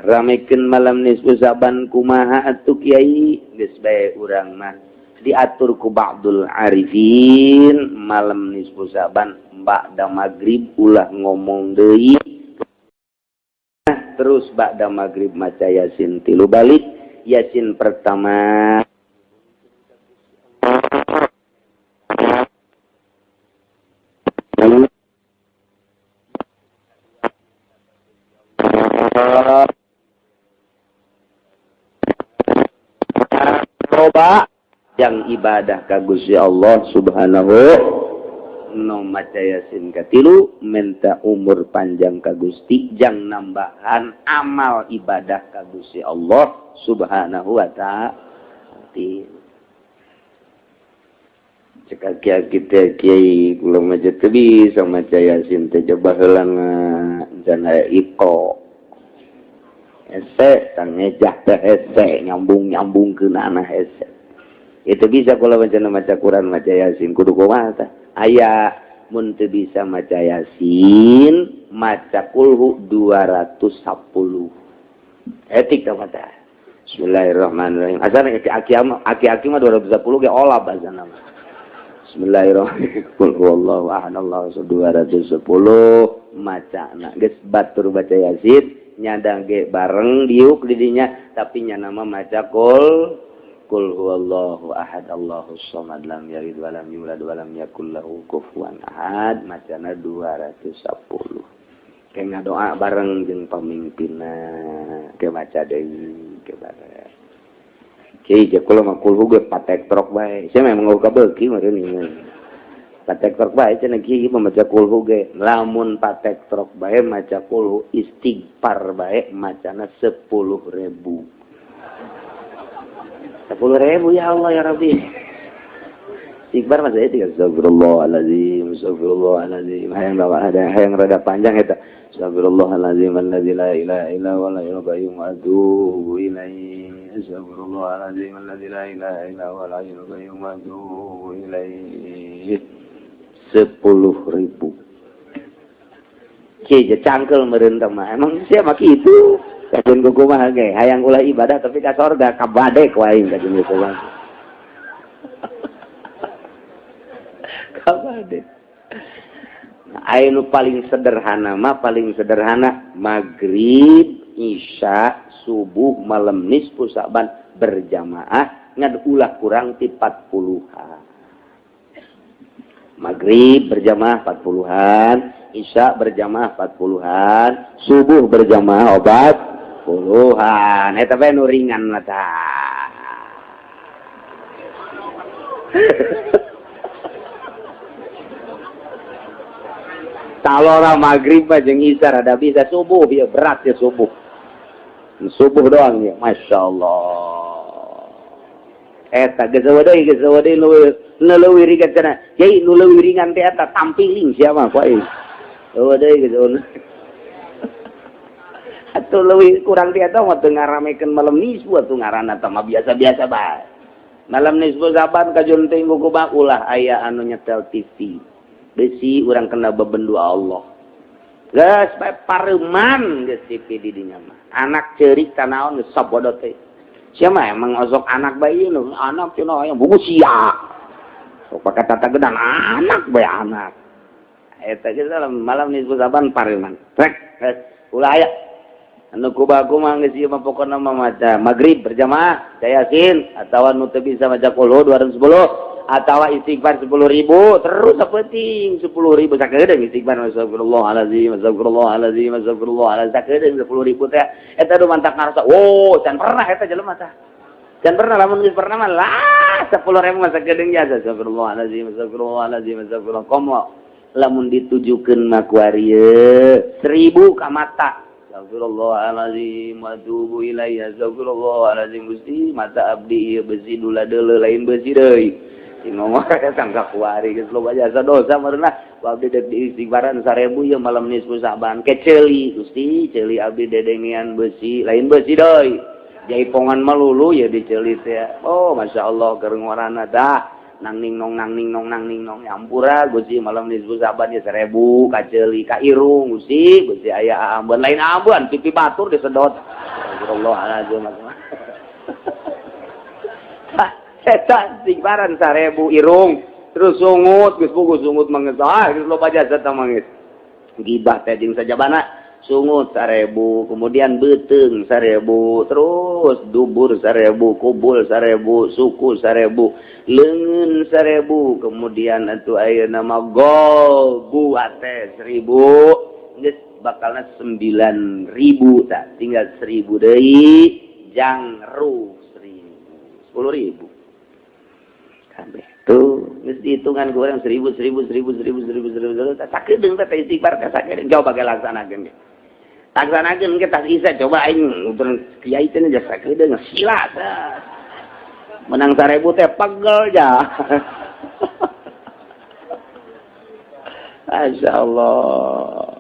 Ramekeun malam nisfu Saban kumaha atuh Kiai geus bae urang mah diatur ku ba'dul arifin malam nisfu Saban ba'da magrib ulah ngomong deui terus ba'da magrib maca Yasin 3 balik. Yasin pertama coba yang ibadah ka Gusti Allah Subhanahu no maca Yasin katilu minta umur panjang ka Gusti jang nambahan amal ibadah ka Gusti Allah Subhanahu wa ta'ala. Cek kita Kiai kula maca teu bisa maca Yasin teh coba heula jana iko hese tang ngejah teh hese nyambung-nyambungkeun ana hese. Itu bisa kula maca Quran maca Yasin kudu kumaha tah? Aya mun teu bisa maca Yasin maca kulhu 210. Etik tah maca. Bismillahirrahmanirrahim. Asana aki-aki mah 210 ge olah bahasana mah. Bismillahirrahmanirrahim. Qul huwallahu ahad Allahu samad 210 macana. Geus batur baca Yasin nyadang ge bareng diuk di dinya tapi nya nama maca Qul huwallahu ahad Allahu samad lam yalid wa lam yulad wa lam yakul lahu kufuwan ahad macana 210. Ke ngadoa bareng jeung pamimpinna ke maca deui ke bareng. Kiai kula mah kulhu ge patek trok bae. Saya memang ngau kabeuki mah ini. Patek trok bae cenah kiai maca kulhu ge. Lamun patek trok bae maca kulhu istighfar bae macana 10.000. 10.000 ya Allah ya Rabbi. Istighfar mah saya tiga astagfirullahalazim hayang rada panjang eta astagfirullahalazim alladzi la ilaha illa huwal hayyul qayyum wa atubu ilaihi astagfirullahalazim alladzi la ilaha illa huwal hayyul qayyum wa atubu ilaihi 10.000. Kieu cangkel meureun teh mah emang sia mah kitu kajen kumaha ge hayang ulah ibadah tapi ka sorga kabade ku aing kajen kumaha kabade. Nah, anu paling sederhana mah paling sederhana magrib isya subuh malam nisfu Sa'ban berjamaah ngan ulah kurang ti 40-an. Maghrib berjamaah 40-an, isya berjamaah 40-an, subuh berjamaah 40-an. Eta bae nu ringan mah tah. Talora maghrib jeung isya rada bisa, subuh ya berat ya subuh. Subuh doang ya, Masya Allah. Eta geus deui leuwih ringan cenah. Yai nu leuwih ringan teh eta tampiling siapa poe. Eueuh deui geus. Atuh leuwih kurang teh eta mah teu ngaramekeun malam nisfu atuh ngaranna teh mah biasa-biasa bae. Malam nisfu Sa'ban kajon teh ku ulah aya anu nyetel TV. Besi urang kena bebendu Allah. Geus bae pareuman geus TV di dinya mah. Anak ceurik tanaon geus sabodot teh. Sia mah emang osok anak bayi nu anak cenah aya buku sia. Sok pake tata gedan anak bae anak. Eta geus malam nisfu Sa'ban pareuman. Trek ulah aya. Anu kubaku mah geus ieu mah pokona mah maca maghrib berjamaah, yasin atawa nu teu bisa maca qul 210 atawa istighfar 10.000 terus sapenting 10.000 sakedeung istighfar astagfirullahalazim astagfirullahalazim astagfirullahalazim sakedeung 10.000 teh eta do mantak ngarasa can pernah eta jelema tah can pernah lamun geus pernah mah lah 10.000 mah sakedeung jasa astagfirullahalazim astagfirullahalazim astagfirullah komo lamun ditujukeun mah ku ari 1000 ka mata astagfirullahalazim wa atubu ilaihi astagfirullahalazim Gusti mata abdi ieu besi dula deuleu lain besi deui ngomong tangga kuari geus loba jasa dosa marena abdi dek istighfaran 1000 ye malam nisfu Sa'ban keceli Gusti ceuli abdi dedengian besi lain besi deui jaipongan melulu ya diceli teh oh masyaallah keur ngorana dah nang ning nong nyampura Gusti malam nisfu Sa'ban ye 1000 kaceli ka irung Gusti Gusti aya ambeun lain ambeun pipi batur disedot astagfirullahalazim Eta istighfaran 1000 irung terus sungut geus puguh sungut mangis geus loba jasa tah mangis gibah teh jeung sajabana sungut 1000 kemudian beuteung 1000 terus dubur 1000 kubul 1000 suku 1000 leungeun 1000 kemudian atuh ayeuna mah gol buat teh 1000 geus bakalna 9.000 tah tinggal 1000 deui jangru 10.000 kabeh tuh geus dihitungan ku urang 1000 sakedeung teh istighfar teh sakedeung coba ge laksanakeun ge laksanakeun ge tas isa coba aing kiai teh geus sakedeung sila teh menang 1000 teh pegel ja masyaallah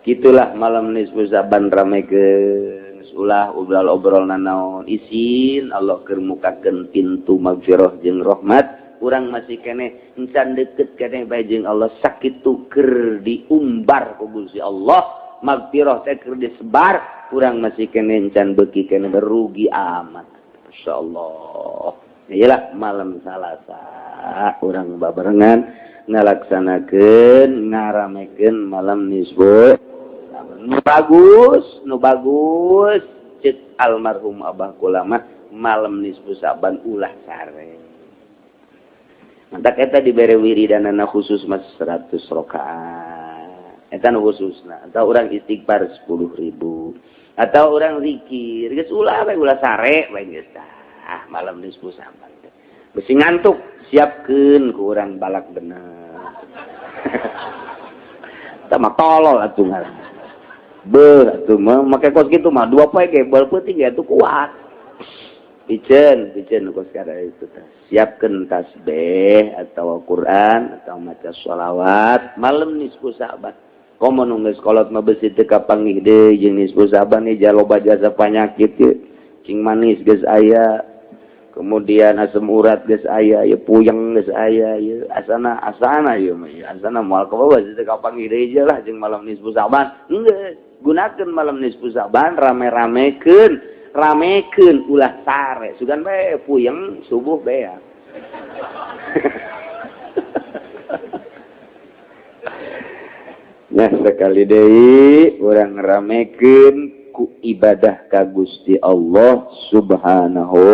gitulah malam nisfu Sa'ban ramekeun ulah obrol naon isin Allah keur mukakeun pintu magfirah jeung rahmat urang masih keneh encan deukeut keneh bae jeung Allah sakitu keur diumbar ku Gusti Allah magfirah teh keur disebar urang masih keneh encan beuki keneh berugi amat masyaallah iyalah malam Salasa urang babarengan ngalaksanakeun ngaramekeun malam nisfu nu bagus cek almarhum Abah Kulama malam nisfu Sa'ban ulah sare mantak eta dibere wiridanana khusus mas 100 rakaat eta nu khususna atau urang istighfar 10.000 atau urang zikir geus ulah bae ulah sare bae geus tah malam nisfu Sa'ban besi ngantuk siapkeun ku urang balak bener tah mah tolol atuh ngaran atuh mah make kos kitu mah 2 poe ge bal peuting ge atuh kuat. Piceun kos kada itu teh. Siapkeun tasbih atau Quran atau maca shalawat malam nisfu Sa'ban. Komo nu geus kolot mah beusi teu kapanggih deui jeung nisfu Sa'ban ieu loba jasa panyakit ye. Cing manis geus aya. Kemudian asam urat geus aya, ye puyeng geus aya, ye asana ye mah asana moal ka bawah teu kapanggih deui lah jeung malam nisfu Sa'ban. Enggeus gunakeun malam nisfu Sa'ban rame-ramekeun ulah sare sugan bae puyeng subuh bae nah sekali deui urang ngaramekeun ku ibadah ka Gusti Allah Subhanahu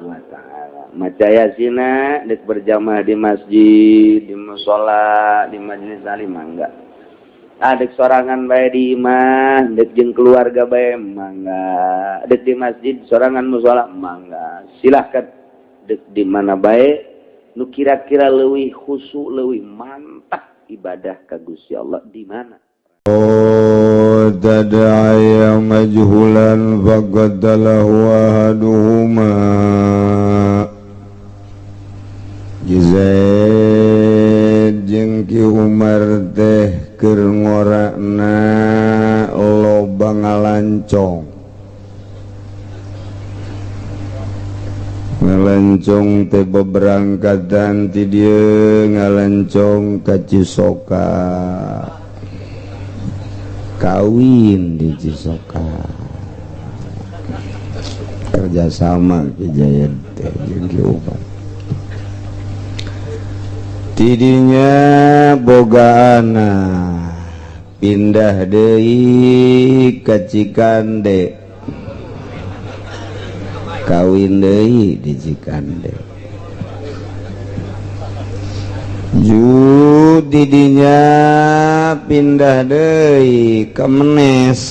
wa taala. Macaya sina dek berjamaah di masjid, di mushola, di majelis taklim mangga. Dek sorangan bae di imah, dek jeung keluarga bae mangga. Dek di masjid sorangan mushola mangga. Silahkan dek di mana bae nu kira-kira leuwih khusyuk, leuwih mantap ibadah ka Gusti Allah di mana? Tada'aya majhulan faqadalahu ahaduhuma Zaid jeung Ki Umar teh keur ngorakna loba ngalancong teh beberangkatan ti dieu ngalancong ka Cisoka kawin di Cisoka kerjasama Ki Jayad teh jeung Ki Umar tidinya boga anak pindah deui ka Cikande kawin deui di Cikande didinya pindah deui ke Menes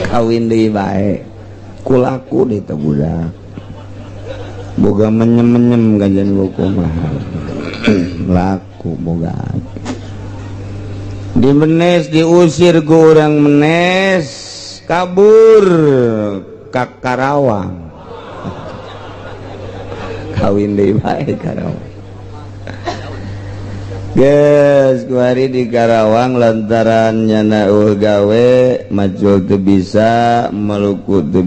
kawin deui bae kulaku di teu budak boga menyem-menyem ganjen kumaha laku boga di Menes diusir ku urang Menes kabur ka Karawang kawin deui bae Karawang geus kuari di Karawang lantaran nyana gawe macul teu bisa Maluku teu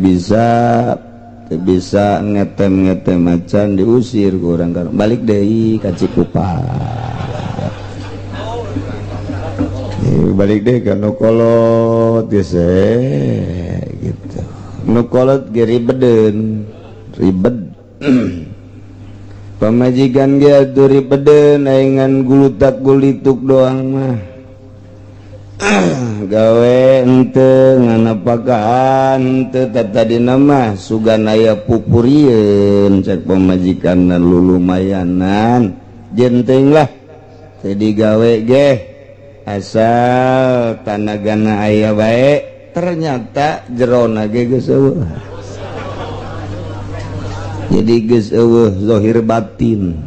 bisa ngetem macan diusir ku urang Karawang balik deui ka Cikupa balik deh ka nu kolot geus gitu nu kolot ge ribeden ribet pamajikan ge atuh ribeden aingan gulutak gulituk doang mah gawe henteu nganapakaan henteu tadina mah sugan aya pupurieun cek pamajikanna lulumayanan jenteng lah teu digawe ge asal tanagana aya bae ternyata jerona ge geus eueuh jadi geus eueuh zahir batin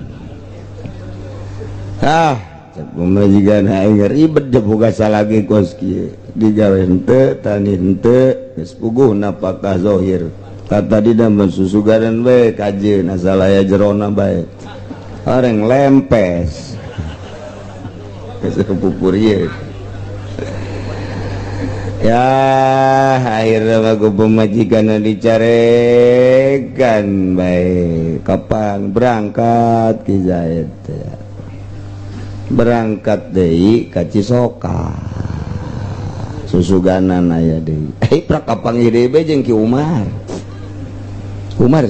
cek pamajikan aing ribet je boga salage kos kieu digawe henteu tani henteu geus puguhna apakah zahir tadi da susugaran bae kajeun asal aya jerona bae areng lempes kepupurieun ya akhirnya mah ku pamajikanna dicarekan bae kapan berangkat Ki Zaid berangkat deui ka Cisoka susuganan aya deui prakapanggih deui bae jeung Ki Umar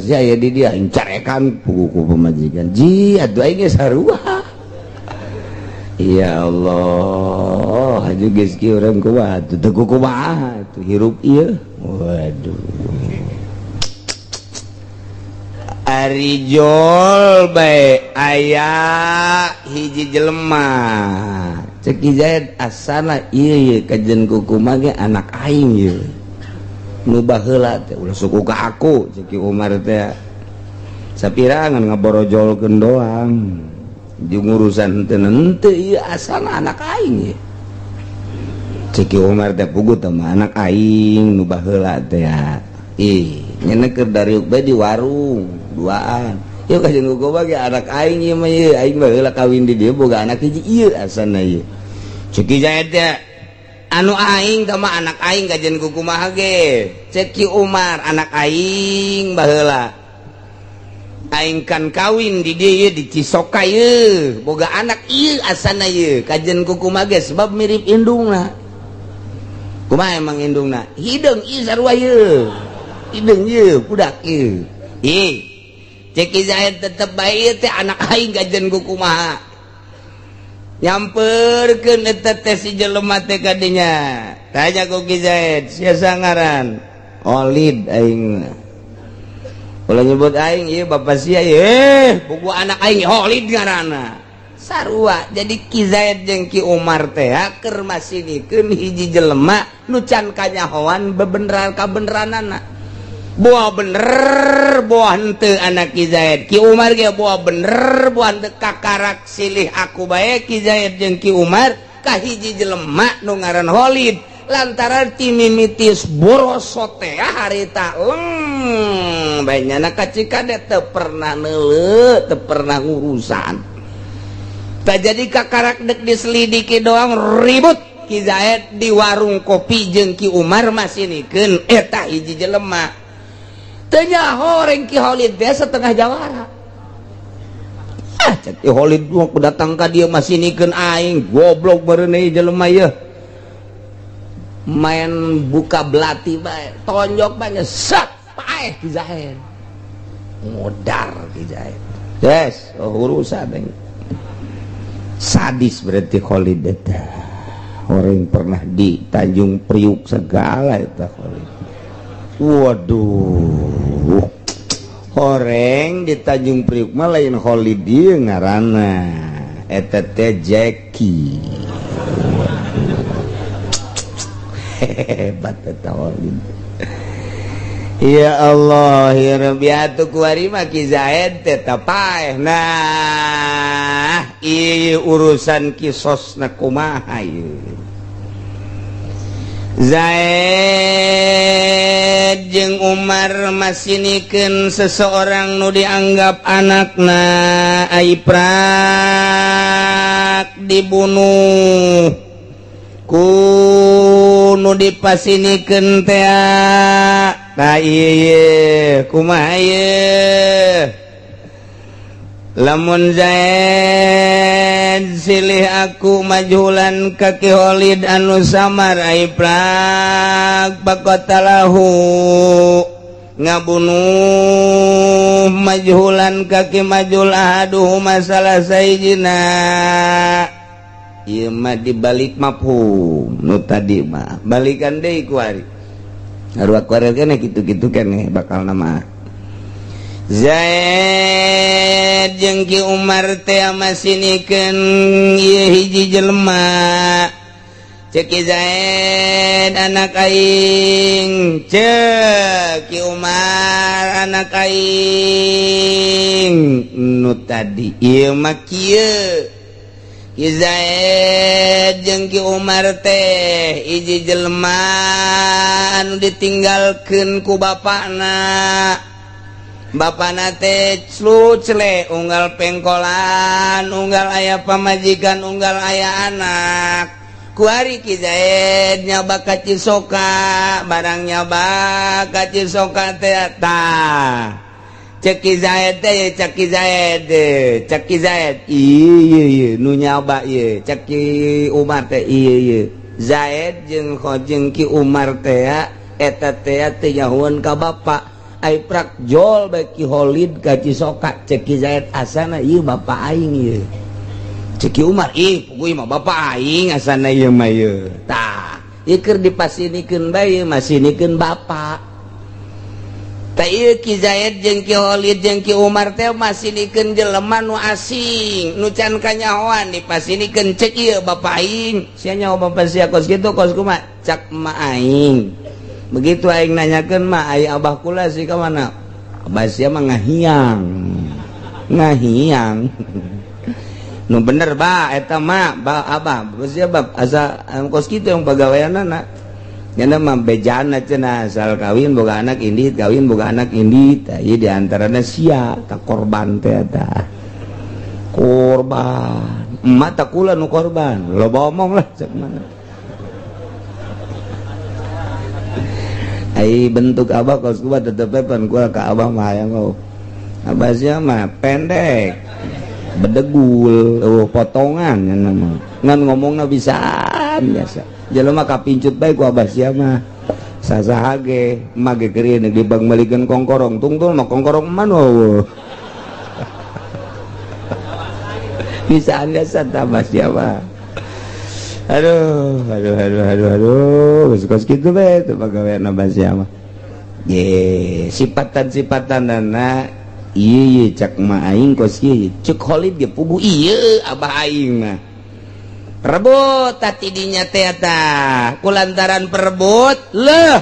sih aya di dia carekan ku pamajikan ji atuh aing geus sarua. Ya Allah, haju geus kieu urang kuat, teu kumaha tuh hirup ieu. Waduh. Ari jol bae aya hiji jelema. Cek Ki Zaid asana ieu kajen kumaha ge anak aing ieu. Nu baheula teh ulah suku ka aku, cek Ki Umar teh. Sapirangan ngaborojolkeun doang. Di urusan henteu ieu asana anak aing ye. Cek Ki Umar teh puguh teh anak aing nu baheula teh ya. Nyana keur dariuk bae di warung duaan. Ieu kajen kumaha ge anak aing ieu mah ieu aing baheula kawin di dieu boga anak hiji ieu asana ieu. Cek Ki Zaid teh anu aing teh mah anak aing kajen kumaha ge. Cek Ki Umar anak aing baheula aing kan kawin di dieu di Cisoka ieu boga anak ieu asana ieu kajen kumaha ge sebab mirip indungna. Kumaha emang indungna? Hideung ieu sarua ieu. Hideung ieu budak ieu. Cek Ki Zaid tetep bae teh anak aing kajen kumaha. nyamperkeun eta teh si jelema teh kadinya tanya ku Ki Zaid sia ngaran Holid aing ulah nyebut aing ieu bapak sia buku anak aing Holid ngaranna sarua jadi Ki Zaid jeung Ki Umar teh keur masinikeun hiji jelema nu can kanyahoan bebeneran kabeneranana buah bener buah henteu anak Ki Zaid Ki Umar ge buah bener buah henteu kakarak silih aku bae Ki Zaid jeung Ki Umar ka hiji jelema nu ngaran Holid lantaran ti mimitis boroso teh harita banyana kacikade teu pernah neuleuh teu pernah ngurusan tak jadi kakarak dek diselidiki doang ribut Ki Zaid di warung kopi jeung Ki Umar masinikeun eta hiji jelema tanya horeng Ki Holid dia setengah jawara cek Ki Holid aku datang ka dia masih nikeun aing goblok bereuneu jelema ieu main buka belati bae tonjok bae set paeh Ki Zaid modar Ki Zaid yes urusan aing sadis berarti Holid eta orang pernah di Tanjung Priuk segala eta Holid waduh horeng di Tanjung Priuk mah lain Holid ieu ngaranna eta teh Jackie hebat eta Holid ya Allah ya Rabbi atuh kuari mah Ki Zaid teh paeh nah ieu urusan kisosna kumaha ieu Zaid jeung Umar masinikeun seseorang nu dianggap anakna Aiprak dibunuh ku nu dipasinikeun teh tah ieu kumaha ieu lamun Zaid silih aku majulan ka Ki Holid anu samar Aiprak bakotalahu ngabunuh majulan ka Ki majul ahaduh masalah sayjina ieu mah dibalik mafhum nu tadi mah balikan deui ku ari arwah kuarel keneh kitu-kitu keneh bakal nama Zaid jeung Ki Umar teh masinikeun ieu hiji jelema ceuk Ki Zaid anak aing ceuk Ki Umar anak aing nu tadi ieu mah kieu Ki Zaid jeung Ki Umar teh hiji jelema anu ditinggalkeun ku bapana bapana teh slucle unggal pengkolan unggal aya pamajikan unggal aya anak kuari Ki Zaid nyoba ka Cisoka barang nyoba ka Cisoka teh tah cek Ki Zaid teh cek Ki Zaid ieu nu nyoba ieu cek Ki Umar teh ieu Zaid jeung Ki Umar teh eta teh teh nyahuan ka bapa Aiprak jol bae Ki Holid ka Cisoka cek Ki Zaid asana ieu bapa aing ieu cek Ki Umar puguh mah bapa aing asana ieu mah ieu tah ieu keur dipasinikeun bae masinikeun bapa tah ieu Ki Zaid jeung Ki Holid jeung Ki Umar teh masinikeun jelema nu asing nu can kanyahoan dipasinikeun cek ieu bapa aing sia nyaho bapa sia kos kitu kos kumaha cak ma aing begitu aing nanyakeun mah aya abah kula si ka mana abah sia mah ngahiang nu bener ba eta mah ba abah sia bab asa kos kitu yang pagaweanana nya mah bejana cenah asal kawin boga anak indit kawin boga anak indit ieu di antarana sia tak korban teh eta korban emak tak kula nu korban loba omong lah cek mana ai bentuk abah kos gua tetep pan gua ka abah mah hayang abah sia mah pendek bedegul potongan nama ngan ngomongna bisaan biasa jelema kapincut bae ku abah sia mah sasaha ge mage keur ieu dibang malikeun kongkorong tungtul mah kongkorong mano bisa anda tambah siapa. Aduh kos gitu be itu pegawai nambah siapa. Ye sifatan dana iya cak ma aing kos ieu cek Khalid ge pugu iya abah aing mah rebut tati dinya teh eta kulantaran perebut leuh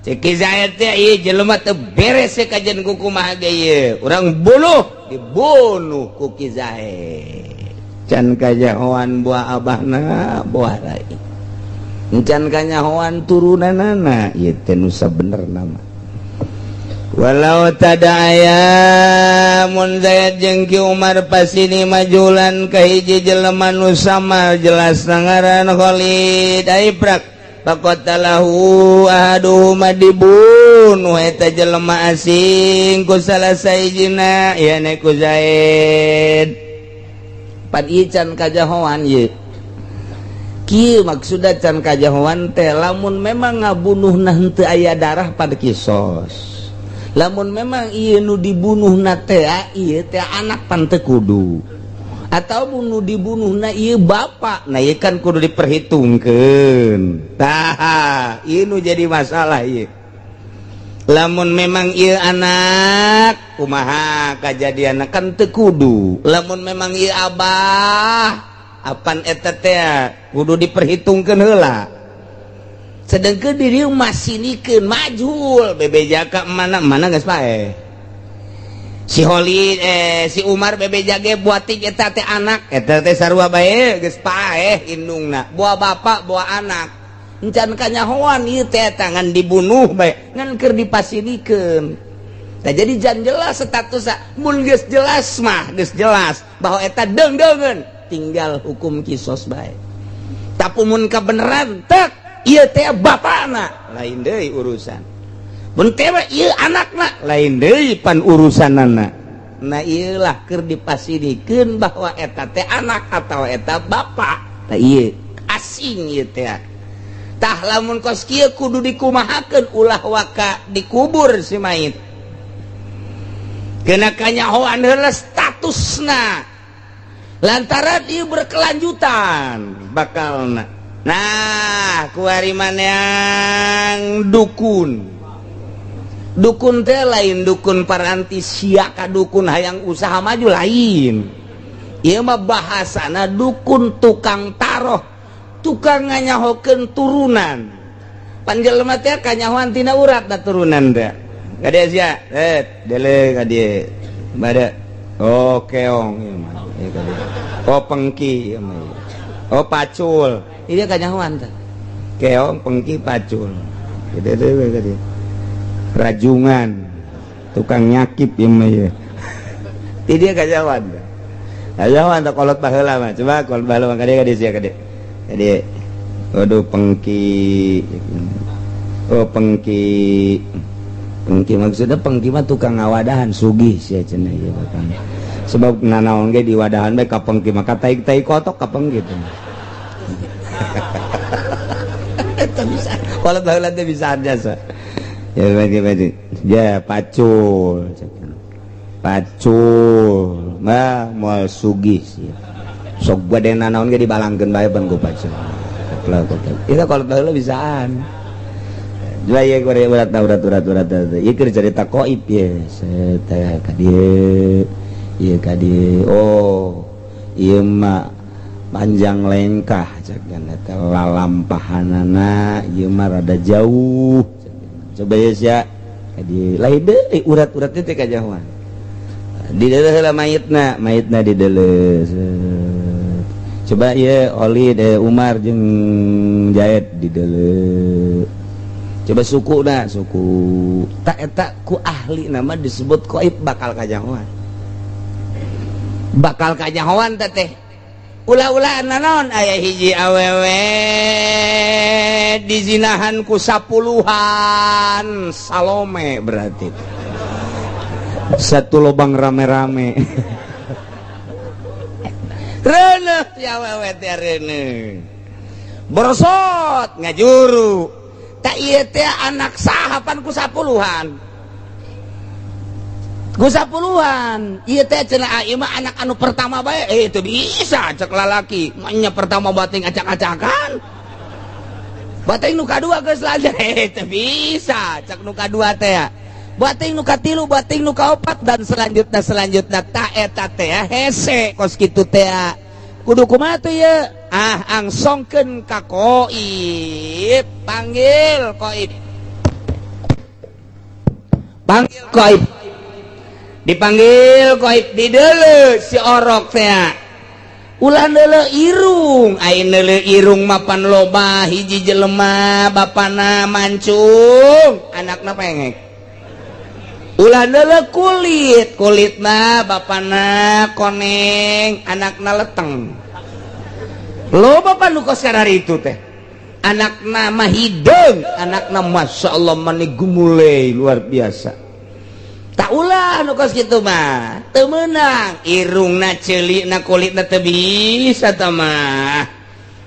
cek Zaid teh ieu jelema teu beres kajian ku kumaha ge ieu urang dibunuh ku Ki Zaid can kajahoan buah abahna buah rai can kanyahoan turunanana ieu teh nu sabener nama. Walau tada aya mun Zaid jeung Ki Umar pasini majulan ka hiji jelema nu sama jelas ngaran Khalid ai prak faqatalahu ahaduhuma dibunuh eta jelema asing ku salah sahijina yane ku Zaid pan ieu can kajahoan ieu kieu maksudna can kajahoan teh lamun memang ngabunuhna henteu aya darah pada kisos. Lamun memang ieu nu dibunuhna teh ieu teh anak pan teu kudu atau nu dibunuhna ieu bapa nah ieu kan kudu diperhitungkeun tah ieu nu jadi masalah ieu lamun memang ieu anak kumaha kajadianna kan teu kudu lamun memang ieu abah apan eta teh kudu diperhitungkeun heula sedangkan diri masih nikeun majhul bebeja ka mana geus paeh si Khalid si Umar bebeja ge buatik eta teh anak eta teh sarua bae geus paeh indungna buah bapak buah anak encan kanyahoan ieu teh tangan dibunuh bae ngan keur dipasilikeun tah jadi jan jelas statusna mun geus jelas mah geus jelas bahwa eta deung-deungeun tinggal hukum kisos bae tapi mun kabeneran tek ieu teh bapana lain deui urusan mun teh ieu anakna lain deui pan urusanana nah ieu lah keur dipasilikeun bahwa eta teh anak atau eta bapa tah ieu asing ieu teh tah lamun kos kieu kudu dikumahakeun ulah waka dikubur si mayit keuna kanyahoan heula statusna lantaran ieu berkelanjutan bakalna. Nah, kuari manang dukun teh lain dukun paranti sia ka dukun hayang usaha maju lain ieu mah bahasana dukun tukang taroh tukang nganyahokeun turunan pan jelema teh kanyahoan tina urat da turunan teh gade sia dele gade bade oh keong ieu mah oh pengki ieu mah oh pacul ini kanyahoan teh keong pengki pacul gede dewe gede rajungan tukang nyakip ieu mah ieu ini kanyahoan teh kanyahoan teh kolot baheula mah coba kolot baheula mah gede sia gede aduh pengki oh pengki maksudnya pengki mah tukang ngawadahan sugih sia cenah ieu bakal sebab nanaon ge di wadahan bae ka pengki mah ka tai kotok ka pengki teh itu bisa kalau baheula teh bisa jasa ya bagi ya pacul mah moal sugih sih sok bade nanaon ge dibalangkeun bae ban ku pacul itu kalau baheula bisaan jua ieu gore urat ieu keur cerita qoib ye teh ka dieu ieu ka dieu oh ieu mah panjang lengkah cakan eta lalampahanana ieu mah rada jauh coba ya sia di lain deui urat-urat teh kajahoan di deuleu heula mayitna di deuleu coba ieu Khalid Umar jeung Zaid di deuleu coba suku tak eta ku ahli nama disebut qoib bakal kajahoan teh ulah-ulah nanon aya hiji awewe dizinahan ku 10-an Salome berarti satu lubang rame-rame reuneuh ti awewe teh reuneuh borosot ngajuru tak ieu teh anak sahapan ku 10-an ku 10-an ieu teh cenah ieu mah anak anu pertama bae itu bisa cek lalaki nya pertama bating acak-acakan bating nu kadua geus lanjut itu bisa cek nu kadua teh ya bating nu katilu bating nu kaopat dan selanjutnya ta eta teh hese kos kitu teh kudu kumaha teh ye angsongkeun ka Qoib panggil Qoib dipanggil Qoib di deuleu si orok teh ulah deuleu irung ayeuna deuleu irung mapan loba hiji jelema bapana mancung anakna pengek ulah deuleu kulitna bapana koneng anakna leteng loba panu kos kadari itu teh anakna mah hideung anakna masyaallah mani gumulei luar biasa tak ulah nu kos kitu mah teu meunang irungna ceulikna kulitna teu bisa tah mah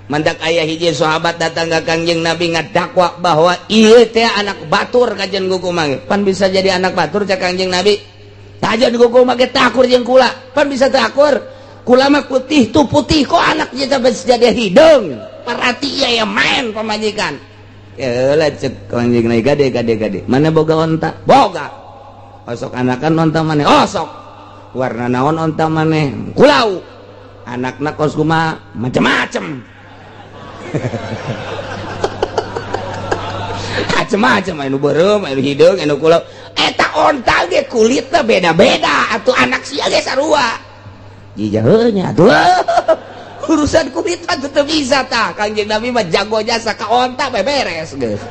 mandak aya hiji sahabat datang ka Kangjeng Nabi ngadakwa bahwa ieu teh anak batur kajen kukumah pan bisa jadi anak batur cak Kangjeng Nabi kajen kukumah ge takur jeung kula pan bisa teu akur kula mah putih tu putih kok anak kita bisa jadi hideung perhati ya main pamajikan eueuh cek Kangjeng Nabi gade mana boga onta boga osok anakan onta maneh osok warna naon onta maneh kulau anakna kos kumaha macem-macem macem-macem anu beureum anu hideung anu kulau eta onta ge kulitna beda-beda atuh anak sia ge sarua jija heuh nya atuh urusan kulit mah teu bisa tah Kangjeng Nabi mah jago jasa ka onta beres geus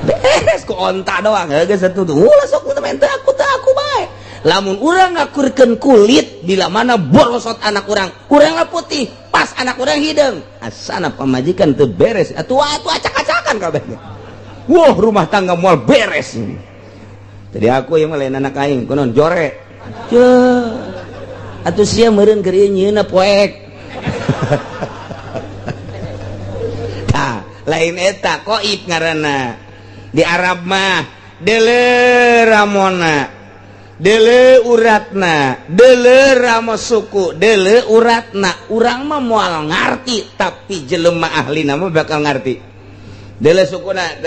beres ku onta doang geus atuh ulah sok temen teh aku bae lamun urang ngakurkeun kulit bila mana borosot anak urang putih pas anak urang hideung asana pamajikan teu beres atuh acak-acakan kabeh wah rumah tangga moal beres tadi aku yang lain anak aing kunaon jore atuh sia meureun keur ieu nyieunna poek tah lain eta Qoib ngaranna di Arab mah deuleu ramona deuleu uratna deuleu ramo suku deuleu uratna urang mah moal ngarti tapi jelema ahlina mah bakal ngarti deuleu sukuna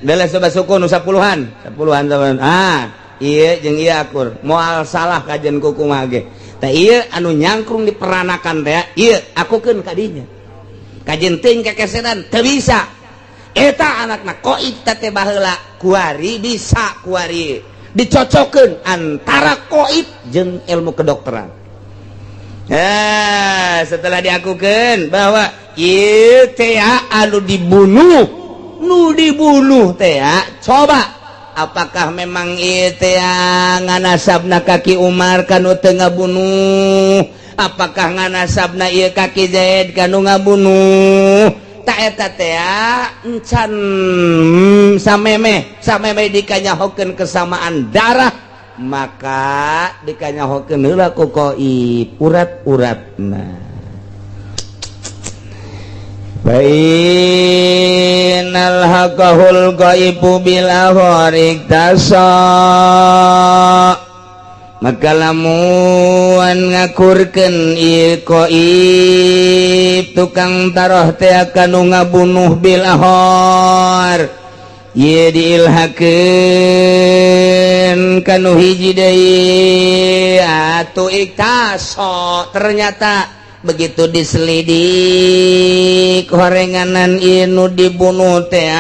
deuleu sabab suku nu 10-an ieu jeung ieu akur moal salah kajen kukumah ge tah ieu anu nyangkrung diperanakan teh ieu akukeun ka dinya kajen teuing kekesetan teu bisa eta anakna Qoib teh baheula kuari bisa kuari dicocokeun antara Qoib jeung ilmu kedokteran setelah diakukeun bahwa ieu teh anu dibunuh nu dibunuh teh coba apakah memang ieu teh nganasabna kaki Umar kanu teu ngabunuh apakah nganasabna ieu kaki Zaid kanu ngabunuh tak eta teh encan sameme dikanyahokeun kesamaan darah maka dikanyahokeun heula ku Qoib urat-uratna bainal haqahul ghaibu bil ahwarik tasa maka lamun ngakurkeun ieu Qoib tukang taroh teh kanu ngabunuh bil ahor ieu diilhakeun kanu hiji deui atuh iktaso ternyata begitu diselidik horenganan ieu nu dibunuh teh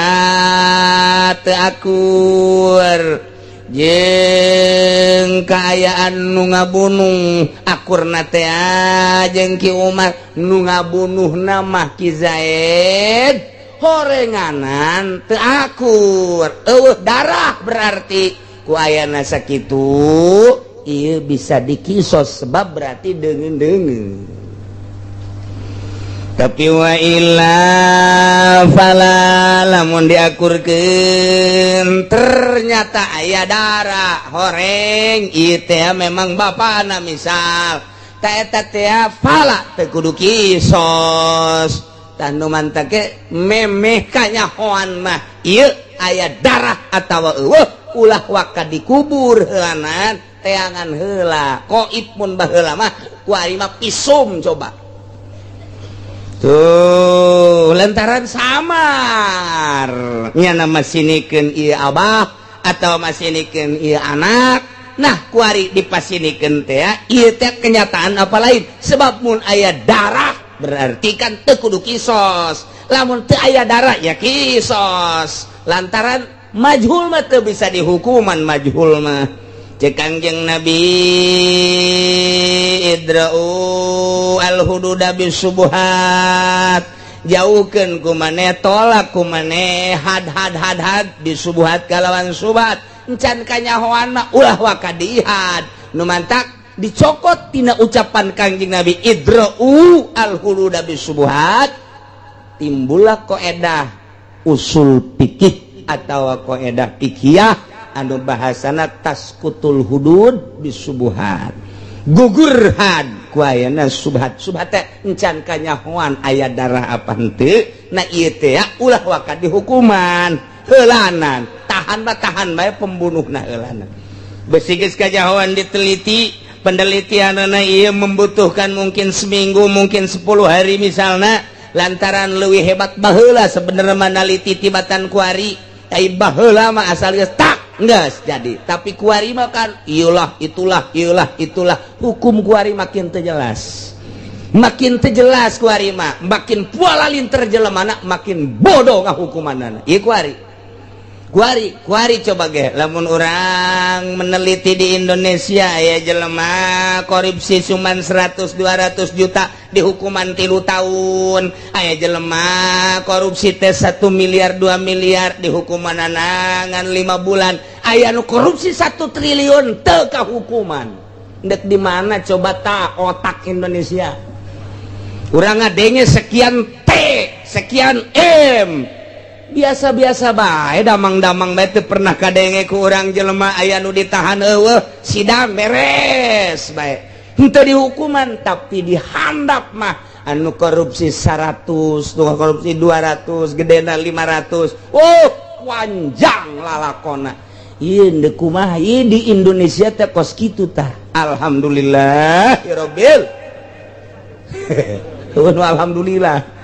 teu akur jeung kaayaan nu ngabunuh akurna teh jeung Ki Umar nu ngabunuhna mah Ki Zaid horenganan teu akur eueuh darah berarti ku ayana sakitu ieu bisa dikisos sebab berarti deungeun-deungeun tapi wa illa fala lamun diakurkeun ternyata aya darah horeng ieu teh memang bapana misal ta eta teh fala teu kudu kisos tah nu mantake memeh kanyahoan mah ieu aya darah atawa eueuh ulah waka dikubur helanan teangan heula koib mun baheula mah kuari mah pisum coba tuh lantaran samar nya nama sinikeun ieu abah atau masinikeun ieu anak nah kuari dipasinikeun teh ieu teh kenyataan apa lain sebab mun aya darah berarti kan teu kudu kisos lamun teu aya darah ya kisos lantaran majhul mah teu bisa dihukuman majhul mah cek Kangjeng Nabi idra'u al-hududa bisubuhat jauhkeun ku maneh tolak ku maneh had bisubuhat kalawan subhat encan kanyahoan mah ulah waka dihad nu mantak dicokot tina ucapan Kangjeng Nabi idra'u al-hududa bisubuhat timbullah qaedah usul fikih atawa qaedah fikih anu bahasana taskutul hudud bisubuhat gugur had ku ayana subhat teh encan kanyahoan aya darah apa henteu na ieu teh ulah waka dihukuman heulanan tahan bae pembunuhna heulanan besi geus kajahoan diteliti penelitianna ieu membutuhkan mungkin seminggu mungkin 10 hari misalna lantaran leuwih hebat baheula sebenarnya manaliti tibatan kuari ai baheula mah asal geus tak nggak jadi tapi kuari mah kan iyalah itulah hukum kuari makin terjelas kuari mah makin pualalin terjelemana makin bodoh ngah hukumanana iya kuari coba ge lamun orang meneliti di Indonesia ya jelema korupsi cuman 100-200 juta di hukuman 3 tahun aya jelema korupsi teh 1 miliar 2 miliar di hukuman anangan 5 bulan aya nu korupsi 1 triliun teu ka hukuman dek di mana coba ta otak Indonesia urang ngadenge sekian T sekian M biasa-biasa bae damang-damang bae teu pernah kadenge ku urang jelema aya nu ditahan eueuh sidang beres bae henteu dihukuman tapi dihandap mah anu korupsi 100 nu korupsi 200 gedena 500 panjang lalakona ieu deuk kumaha ieu di Indonesia teh kos kitu tah alhamdulillah ya rabbil alhamdulillah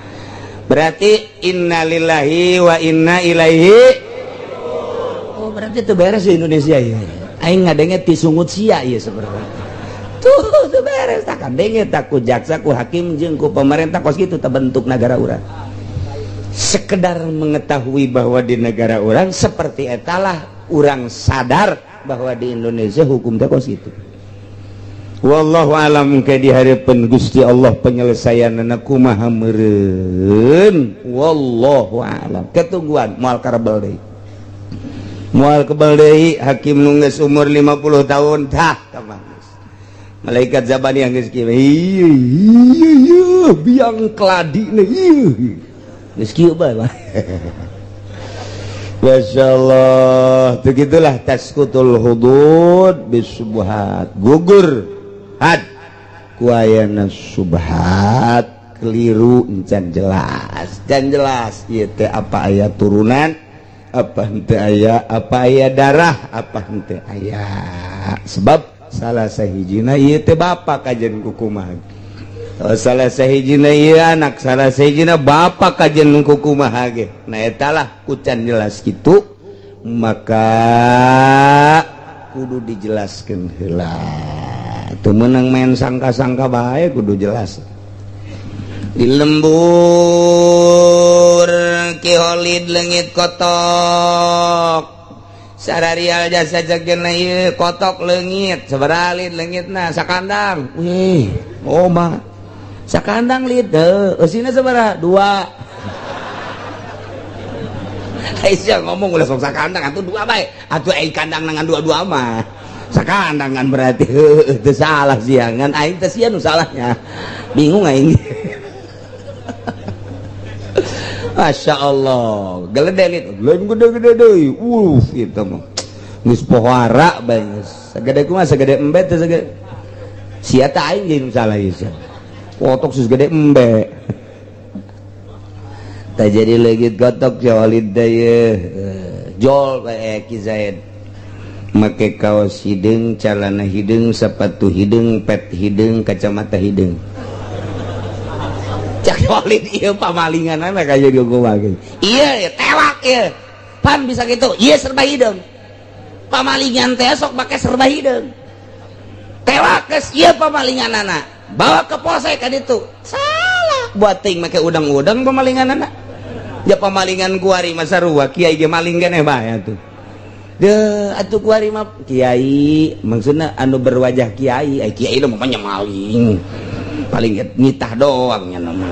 berarti innalillahi wa inna ilaihi oh berarti itu beres di Indonesia ya aing ngadenge tisungut sia ieu sebenarnya tuh beres tak kadenge tak ku jaksa ku hakim jeung ku pemerintah kos kitu terbentuk negara urang sekedar mengetahui bahwa di negara orang seperti etalah urang sadar bahwa di Indonesia hukum teh kos kitu wallahu alam ke di harapan Gusti Allah penyelesaianna kumaha meureun wallahu alam ketungguan moal karebel deui moal kebal deui hakim nu geus umur 50 tahun tah kamanus malaikat zabani geus kieu iya biang keladina iya geus kieu bae masyaallah begitulah taskutul hudud bisubuhat gugur had kuayana subhat keliru encan jelas dan jelas ieu teh apa aya turunan apa henteu aya apa aya darah apa henteu aya sebab salah sahijina ieu teh bapa kajen kukumaha salah sahijina ieu anak salah sahijina bapa kajen kukumaha ge nah eta lah kucan jelas kitu maka kudu dijelaskeun heula teu meunang main sangka-sangka bae kudu jelas di lembur Ki Holid leungit kotok sararial jasa jagena ieu kotok leungit sabaraha lid leungitna sakandang wih oh mah sakandang lid teu eusina sabaraha 2 Aisyah ngomong ulah sok sakandang atuh 2 bae atuh ai kandang nangan 2 mah sakandangan berarti itu salah siangan aing teh sia nu salahnya bingung aing Masya Allah geledelit lain gede-gede deui itu mah geus pohara bae sagede kumaha sagede embe teh sagede sia teh aing jeung salah ieu kotok sus gede embe tah jadi leugit kotok ya walid daya jol bae Ki Zaid make kaos hidung, celana hidung, sepatu hidung, pet hidung, kacamata hidung. Cak Walid ieu pamalinganana kaya kumaha ge. Iya tewak ieu. Pan bisa gitu. Ieu serba hidung. Pamalingan teh sok make serba hidung. Tewak geus ieu pamalinganana. Bawa ke polsek ka ditu. Salah. Buat ting make udang-udang pamalinganana. Ya pamalingan kuari mah sarua kiai ge maling keneh bae atuh. Deuh atuh kuari mah kiai maksudna anu berwajah kiai. Kiai mah mah maling. Paling ngitah doang nya nama.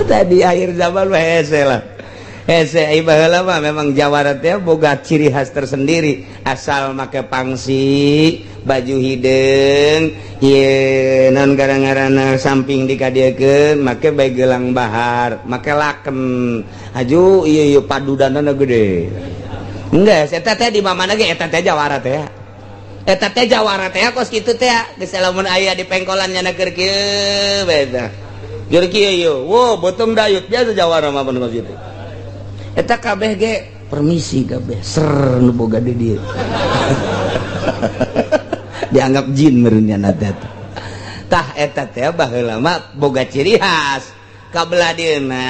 Tadi akhir zaman mah hese lah. Hese baheula mah memang Jawara teh boga ciri khas tersendiri. Asal make pangsi, baju hideung, ieu naon garang-garana samping dikadiekeun, make bae gelang bahar, make laken. Aju ieu padudanana gede. Enggeus eta teh di mamana ge eta teh Jawara teh. Eta teh Jawara teh kos kitu teh geus lamun aya di pengkolan nyana keur kieu beda. Keur kieu wo beuteung dayut biasa Jawara mah kos kitu. Eta kabeh ge permisi kabeh ser nu boga di dieu. Dianggap jin meureun nya teh. Tah eta teh baheula mah boga ciri khas. Kabeladeuna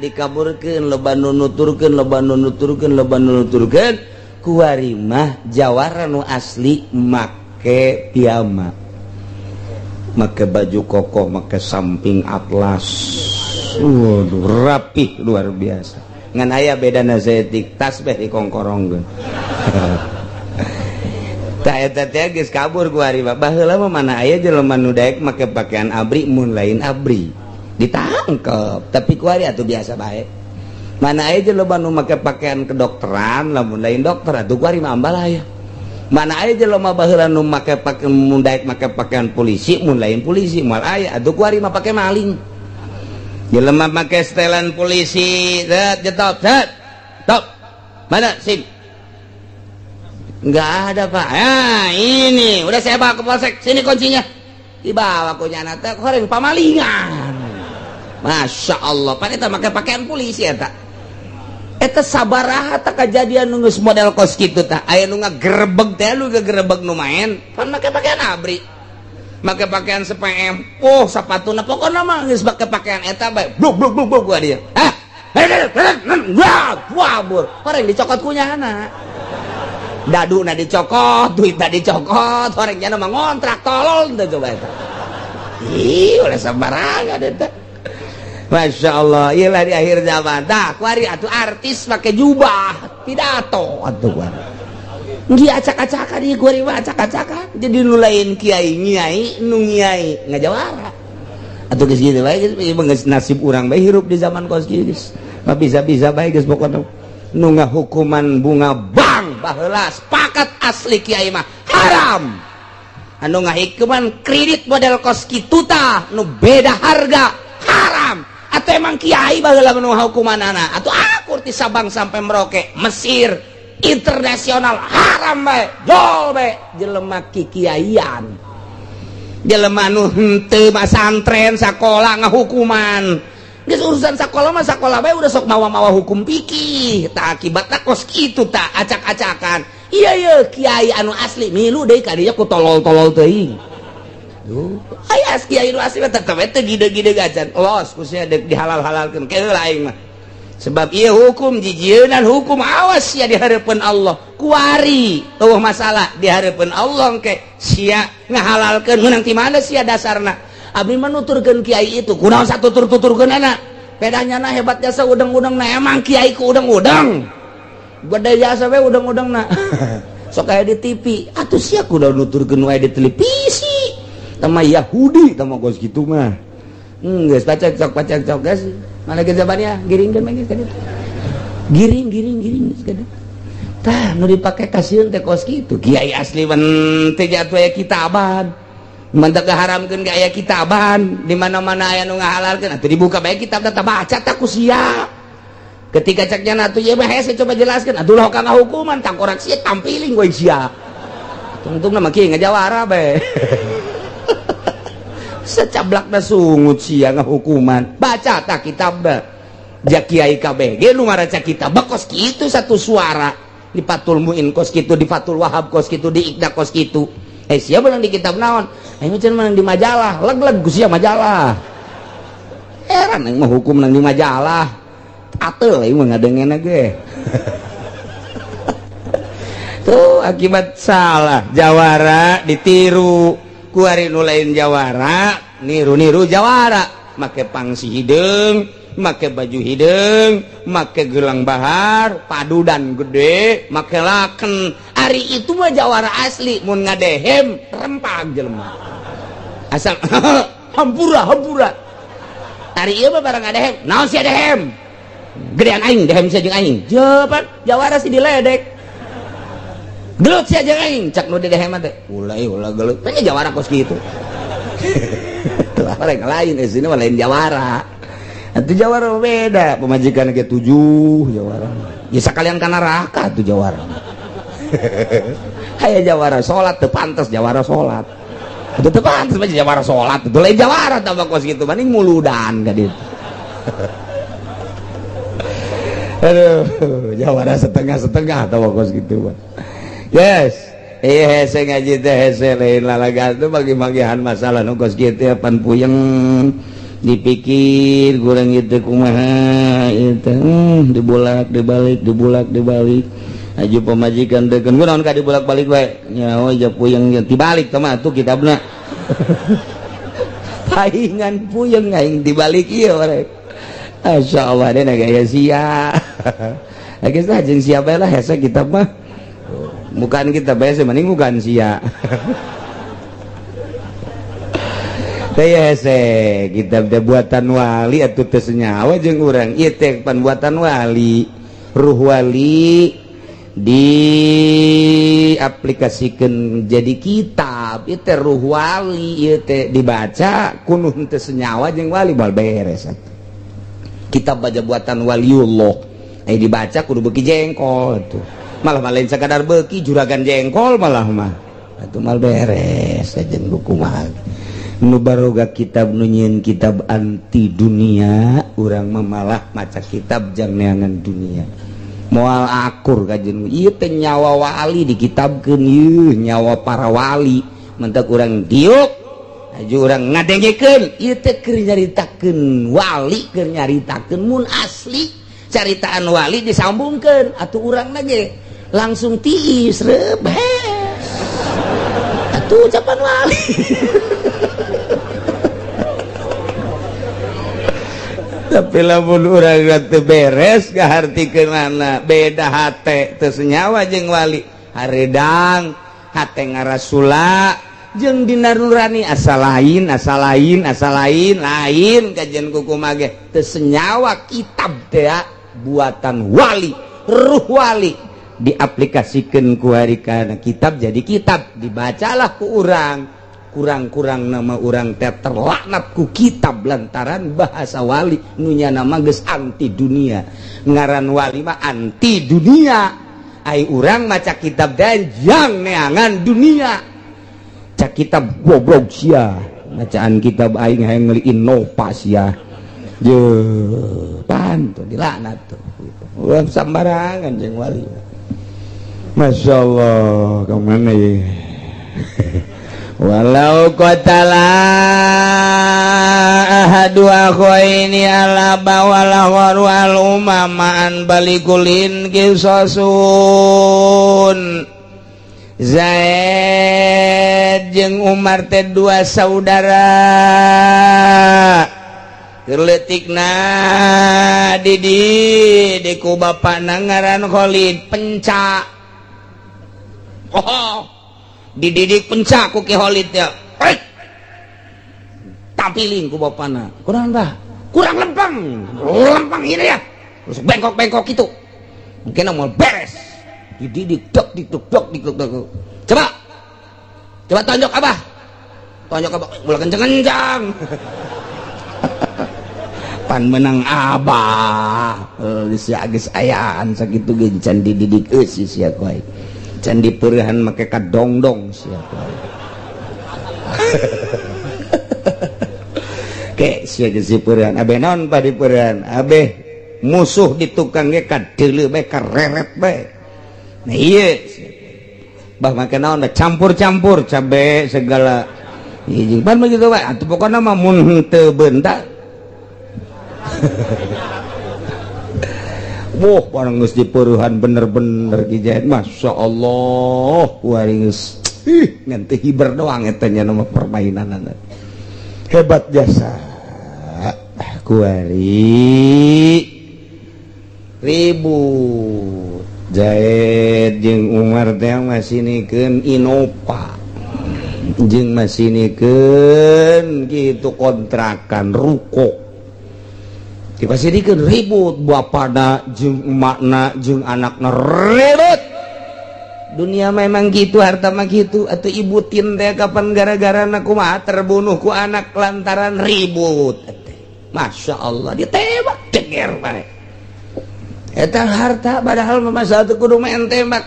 dikaburkeun loba nu nuturkeun loba nu nuturkeun loba nu nuturkeun. Kuari mah Jawara nu asli make piyama, make baju koko, make samping atlas, waduh rapih luar biasa. Ngan aya bedana zetik tasbih dikongkorongkeun. Tah eta teh geus kabur kuari mah baheula mah mana aya jelema nu daek make pakaian abri mun lain abri ditangkep, tapi kuari atuh biasa bae. Mana aja lo nu make pakaian kedokteran lamun lain dokter atuh kuari mah ambal aya. Mana aja lo mah baheula nu make pakaian mun daek make pakaian polisi mun lain polisi moal aya atuh kuari mah pake maling. Jelema make setelan polisi, jetop. Top. Mana SIM? Enggak ada, Pak. Ah, ini udah saya bawa ke polsek. Sini kuncinya. Dibawa kuncinya teh koreng pamalingan. Masya Allah, pan eta make pakaian polisi eta. Eta sabaraha tak kejadian nu geus model kos kitu tah. Aya nu ngagerebeg teh lu ngagerebeg nu main, pan make pakaian abri. Make pakaian SPM. Oh, sapatuna pokona mah geus make pakaian eta bae. Bluk gua dia. Hah? Wah, bur. Horeng dicokot kunyana. Daduna dicokot, duitna dicokot, horeng nya mah ngontrak tolol teh coba eta. Ih, oleh sabaraha eta. Masya Allah, iyalah di akhir zaman. Dah, kuari atuh artis pakai jubah, pidato atuh kuari. Nggih acak-acakan ieu kuari mah acak-acakan. Jadi nu lain kiai nyai, nu nyai ngajawara. Atuh geus kitu bae geus nasib urang bae hirup di zaman kos kieu geus. Mah bisa-bisa bae geus pokona. Nu ngahukuman bunga bang baheula sepakat asli kiai mah haram. Anu ngahikuman kredit model kos kitu tah nu beda harga haram. Atau emang kiai baheula nu hukumanana atuh akur ti Sabang sampai Merauke Mesir internasional haram bae jol bae jelema kikiaian jelema nu henteu masantren sakola ngahukuman geus urusan sakola mah sakola bae udah sok mawa-mawa hukum fikih tah akibatna kos kitu tah acak-acakan iya kiai anu asli milu deui ka dieu ku tolol-tolol teuing. Aya kiai nu asli tetep teh gide-gide gacan los kusnya dihalal-halalkeun keul aing mah sebab ieu hukum jijieun hukum awas sia di hareupeun Allah kuari eueuh masalah di hareupeun Allah engke sia ngahalalkeun meunang ti mana sia dasarna abdi mah nuturkeun kiai itu kunaon satutur-tuturkeunana bedanya hebat jasa udang-udangna emang kiai ku udang-udang gede jasa we udang-udangna sok aya di TV atuh sia kudu nuturkeun wae di televisi sama Yahudi sama gos gitu mah geus pacak-cok guys mana ge zamannya giringkeun mah geus kada giring geus kada tah nu dipake kasieun teh kos kitu kiai asli mah teh jatuh aya kitaban mun teu haramkeun ge aya kitaban di mana-mana aya nu ngahalalkeun atuh dibuka bae kitab teh baca tah ku sia ketika ceknya atuh ye mah hese coba jelaskeun atuh loh kana hukuman tangkorak sia tampiling we sia tungtungna mah kieu ngajawara bae secablakna sungut sia ngahukuman baca tak kitab dah Kiai KBG nu maraca kitab kos kitu satu suara di Fatul Muin kos kitu, di Fatul Wahab kos kitu, di Iqda kos kitu. Sia menang di kitab naon? Aing mah menang di majalah, leg-leg ku sia majalah. Heran aing mah hukum menang di majalah. Atel aing mah ngadengeun ge. Tuh akibat salah jawara ditiru ku ari nu lain jawara, niru-niru jawara, make pangsi hideung, make baju hideung, make gelang bahar, padudan gede, make laken. Ari itu mah jawara asli, mun ngadehem rempag jelema. Asal hampura. Ari ieu mah barang ngadehem, naon sia dehem? Gedean aing, dehem sia jeung aing. Jawaban jawara si diledek. Gelut sia jeung aing, cak nu didehem teh. Ulah gelut. Tanya jawara kos kitu. Lah bareng lain sini mah lain jawara. Itu jawara beda, pemajikan ke 7 jawara. Ya sakalian kana neraka tuh jawara. Kayak jawara salat teu pantes jawara salat. Itu teu pantes mah jawara salat, itu lain jawara tambah kos kitu, mending muludan ka ditu. Aduh, jawara setengah-setengah tambah kos kitu mah. Yes. Hese ngaji teh hese lain lalaga tuh bagi-bagian masalah nu kos kitu pan puyeng dipikir kurang itu kumaha itu dibalik aju pemajikan deken kunaon ka dibolak-balik wae nyawa aja puyeng dibalik teh tuh kitabna paingan puyeng aing dibalik ieu barek masyaallah dena gaya sia geus tah jeung sia bae lah hese kitab mah bukan kita biasa mending bukan sia teh hese kitab teh buatan wali atuh teu senyawa jeung urang ieu teh pan buatan wali ruh wali diaplikasikeun jadi kitab ieu teh ruh wali ieu teh dibaca kunuh teu senyawa jeung wali bal beres kitab baca buatan waliullah aya dibaca kudu beuki jengkol tuh malah lain sakadar beuki juragan jengkol malah mah atuh mal beres sajen buku mah nu baroga kitab nu nyieun kitab anti dunia urang mah malah maca kitab jang neangan dunia moal akur kajen ieu teh nyawa wali dikitabkeun ieu nyawa para wali mentek urang diuk aju urang ngadengekeun ieu teh keur nyaritakeun wali keur nyaritakeun mun asli caritaan wali disambungkeun atuh urang ge langsung tiis rebes atuh ucapan wali tapi lamun urang teu beres kahartikeunana beda hate teu senyawa jeung wali haredang hate ngarasula jeung dina nurani asa lain lain kajian kukumaha ge teu senyawa kitab teh buatan wali ruh wali diaplikasikeun ku harikana kitab jadi kitab dibacalah ku urang kurang-kurang nama urang teh terlaknat ku kitab lantaran bahasa wali nu nya nama geus anti dunia ngaran wali mah anti dunia ai urang maca kitab teh jang neangan dunia cak kitab goblok sia bacaan kitab aing hayang ngeuliin nopa sia je pan tuh dilaknat tuh urang sambarangan jeung wali. Masya Allah kemana ya walau qatala ahadu akhaini ala bawala wal umamaan balikulin kisosun Zaid jeung Umar teh dua saudara letikna di ku bapana ngaran Khalid pencak. Oh, dididik pencak ku Ki Khalid ya. Tampilin ku bapana. Kurang bah, kurang lempang ini ya. Terus bengkok-bengkok itu. Mungkin mau beres. Dididik dok. Coba tonjok abah. Mulai kencang-kencang. Pan menang abah. Sia geus ayaan sakitu ge can dididik eusi sia koy. Can dipeurehan make kadongdong sia koy. Ke sia geus dipeurehan. Abeh naon pa dipeurehan? Abeh musuh di tukang ge kadeu bae kareret bae. Nah ieu bah make naon da campur-campur cabe segala hiji pan begitu bae atuh pokona mah mun teu beunta Wah, barang geus dipeuruhan bener-bener Ki Zaid Masya Allah waringis ngan teu hiber doang eta nya nama permainan hebat jasa kuari ribut Zaid jeung Umar teh masinikeun Innova jeung masinikeun kitu kontrakan ruko dipasirikeun ribut bapana jeung emakna jeung anakna ribut dunia memang gitu harta mah gitu atuh ibu tin teh kapan gara-garana kumaha terbunuh ku anak lantaran ribut Masya Allah ditembak ceger bae eta harta padahal masalah teu kudu main tembak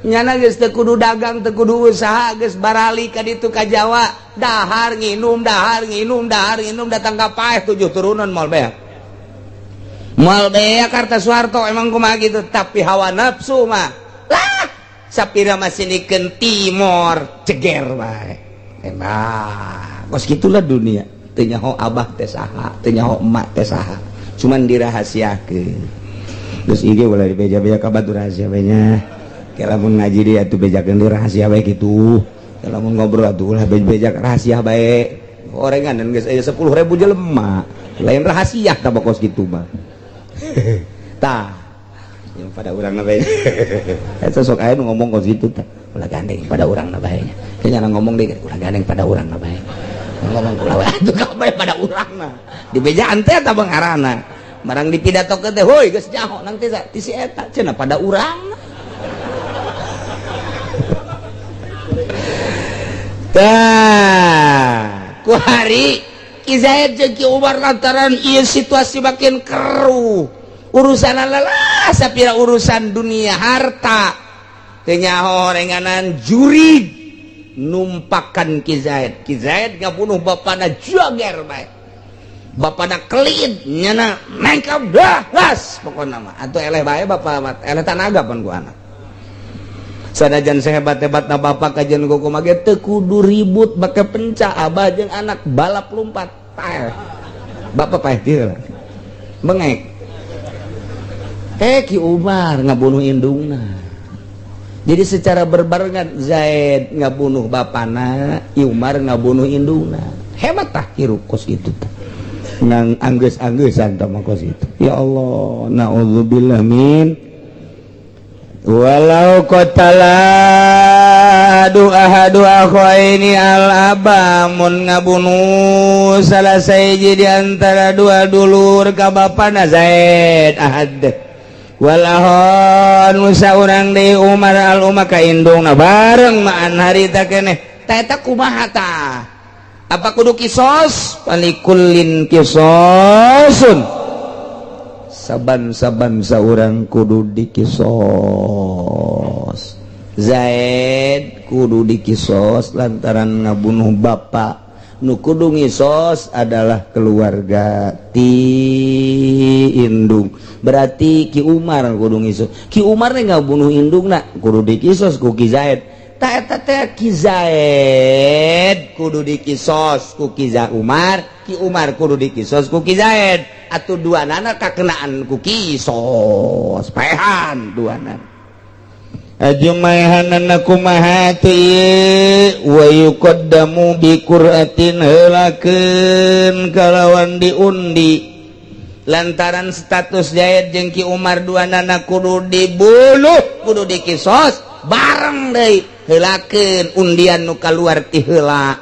nyana geus teu kudu dagang teu kudu usaha geus barali ka ditu ka Jawa dahar nginum datang ka paeh 7 turunan moal beak karta Soeharto emang kumaha gitu tapi hawa nafsu mah lah sapira masinikeun timor ceger bae emang kos gitulah dunia teu nyaho abah teh saha teu nyaho emak teh saha cuman dirahasiakeun terus ieu boleh dibeja-beja ka batu rahasia bae nya lamun ngaji dia atuh bejakeun di rahasia bae kitu lamun ngobrol atuh ulah beja rahasia bae orenganan geus aya 10.000 jelema lain rahasia tah bokos kitu mah tah yang pada urang bae eta sok aya nu ngomong kos kitu tah ulah gandeng pada urang bae nya kayaknya ngomong deui ulah gandeng pada urang bae ngomong kula wae atuh kabeh pada urang mah dibejaan teh eta beungarana barang dipidatokeun teh heuy geus nyaho nang teh ti si eta cenah pada urang tah ku hari Ki Zaid jeung Ki Umar lantaran ieu situasi makin keruh urusan lelah sapira urusan dunia harta teu nyaho renganan jurid numpakan Ki Zaid ngabunuh bapana jager bae bapana kelid nyana nengkap dah gas pokona mah atuh eleh bae bapa eleh tanaga pan ku anak sanajan sehebat-hebatna bapak kajian kuku mah ge teu kudu ribut make penca abah jeung anak balap lompat paeh bapak paeh dieu bengek Ki Umar ngabunuh indungna jadi secara berbarengan Zaid ngabunuh bapana Umar ngabunuh indungna hebat tah hirup kos itu tah nang anggeus-anggeusan tah kos itu ya Allah naudzubillah min walau qatala ahadu akhaini al-abamun ngabunuh salah saiji di antara dua dulur ka bapana Zaid ahad walahon saurang deui Umar al-umma ka indungna bareng maan harita keneh tah eta kumaha tah apa kudu kisos palikullin kisosun saban-saban saurang kudu dikisos Zaid kudu dikisos lantaran ngabunuh bapa nu kudu ngisos adalah keluarga ti indung berarti Ki Umar kudu ngisos Ki Umar teh ngabunuh indungna kudu dikisos ku Ki Zaid tah eta teh Ki Zaid kudu dikisos ku Ki Umar Ki Umar kudu dikisos ku Ki Zaid atuh duanana kakenaan ku kisos paehan duanana ajumahanana kumaha teu wa yuqaddamu bi qur'atin heulakeun kalawan diundi lantaran status Zaid jeung Ki Umar duanana kudu dibunuh kudu dikisos bareng deui heulakeun undian nu kaluar ti heula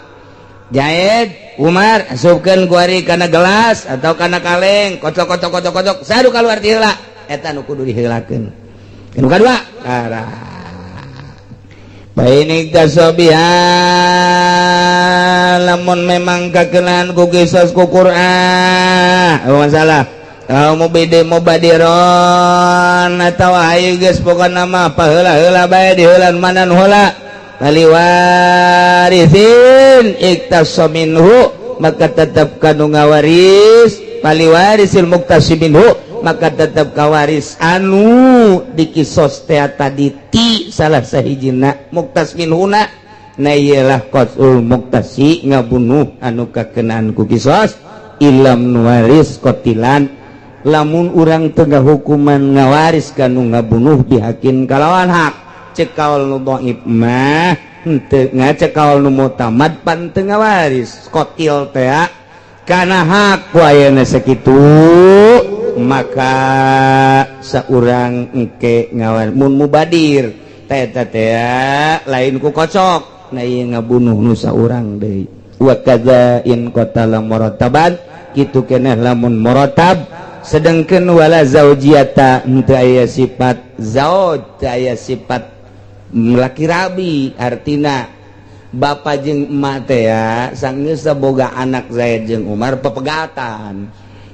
Zaid Umar asupkeun ku ari kana gelas atau kana kaleng kocok sadu kaluar ti heula eta nu kudu diheulakeun nu kadua bainik tasobiha lamun memang kakelan ku kisah ku Qur'an masalah mau bede mau badiron atau ayo geus pokona mah paheula-heula bae diheulan manan heula paliwarisin iktasaminhu maka tetap kanu ngawaris paliwarisil muktasiminhu maka tetap kawaris anu dikisos teh tadi ti salah sahijina muktas minhuna na iyalah qasul muktasi ngabunuh anu kakenaan ku kisos ilam nuwaris qatilan lamun urang tengah hukuman ngawaris kanu ngabunuh bihakin kalawan hak cekaul nu dhaif mah henteu ngacekaul nu mutamad pan teu ngawaris qatil teh kana hak wayana sakitu maka saurang engke ngawan mun mubadir teh lain ku kocok na ieu ngabunuh nu saurang deui wa kadza in qatala murataban kitu keneh lamun muratab sedengkeun wala zaujiyata henteu aya sifat zauj teu aya sifat laki rabi artina bapa jeung emak teh ya sanggeus boga anak Zaid jeung Umar pepegatan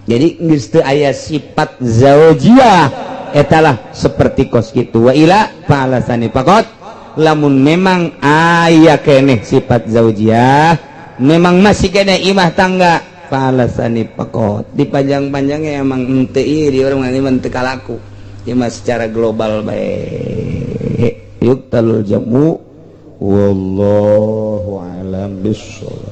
jadi geus teu aya sifat zaujiyah etalah seperti kos kitu wa ila falasani faqat lamun memang aya keneh sifat zaujiyah memang masih keneh imah tangga falasani faqat dipanjang-panjangnya emang henteu ieu di urang mah teu kalaku imah secara global bae yuk talul jamu wallahu alam bissawab.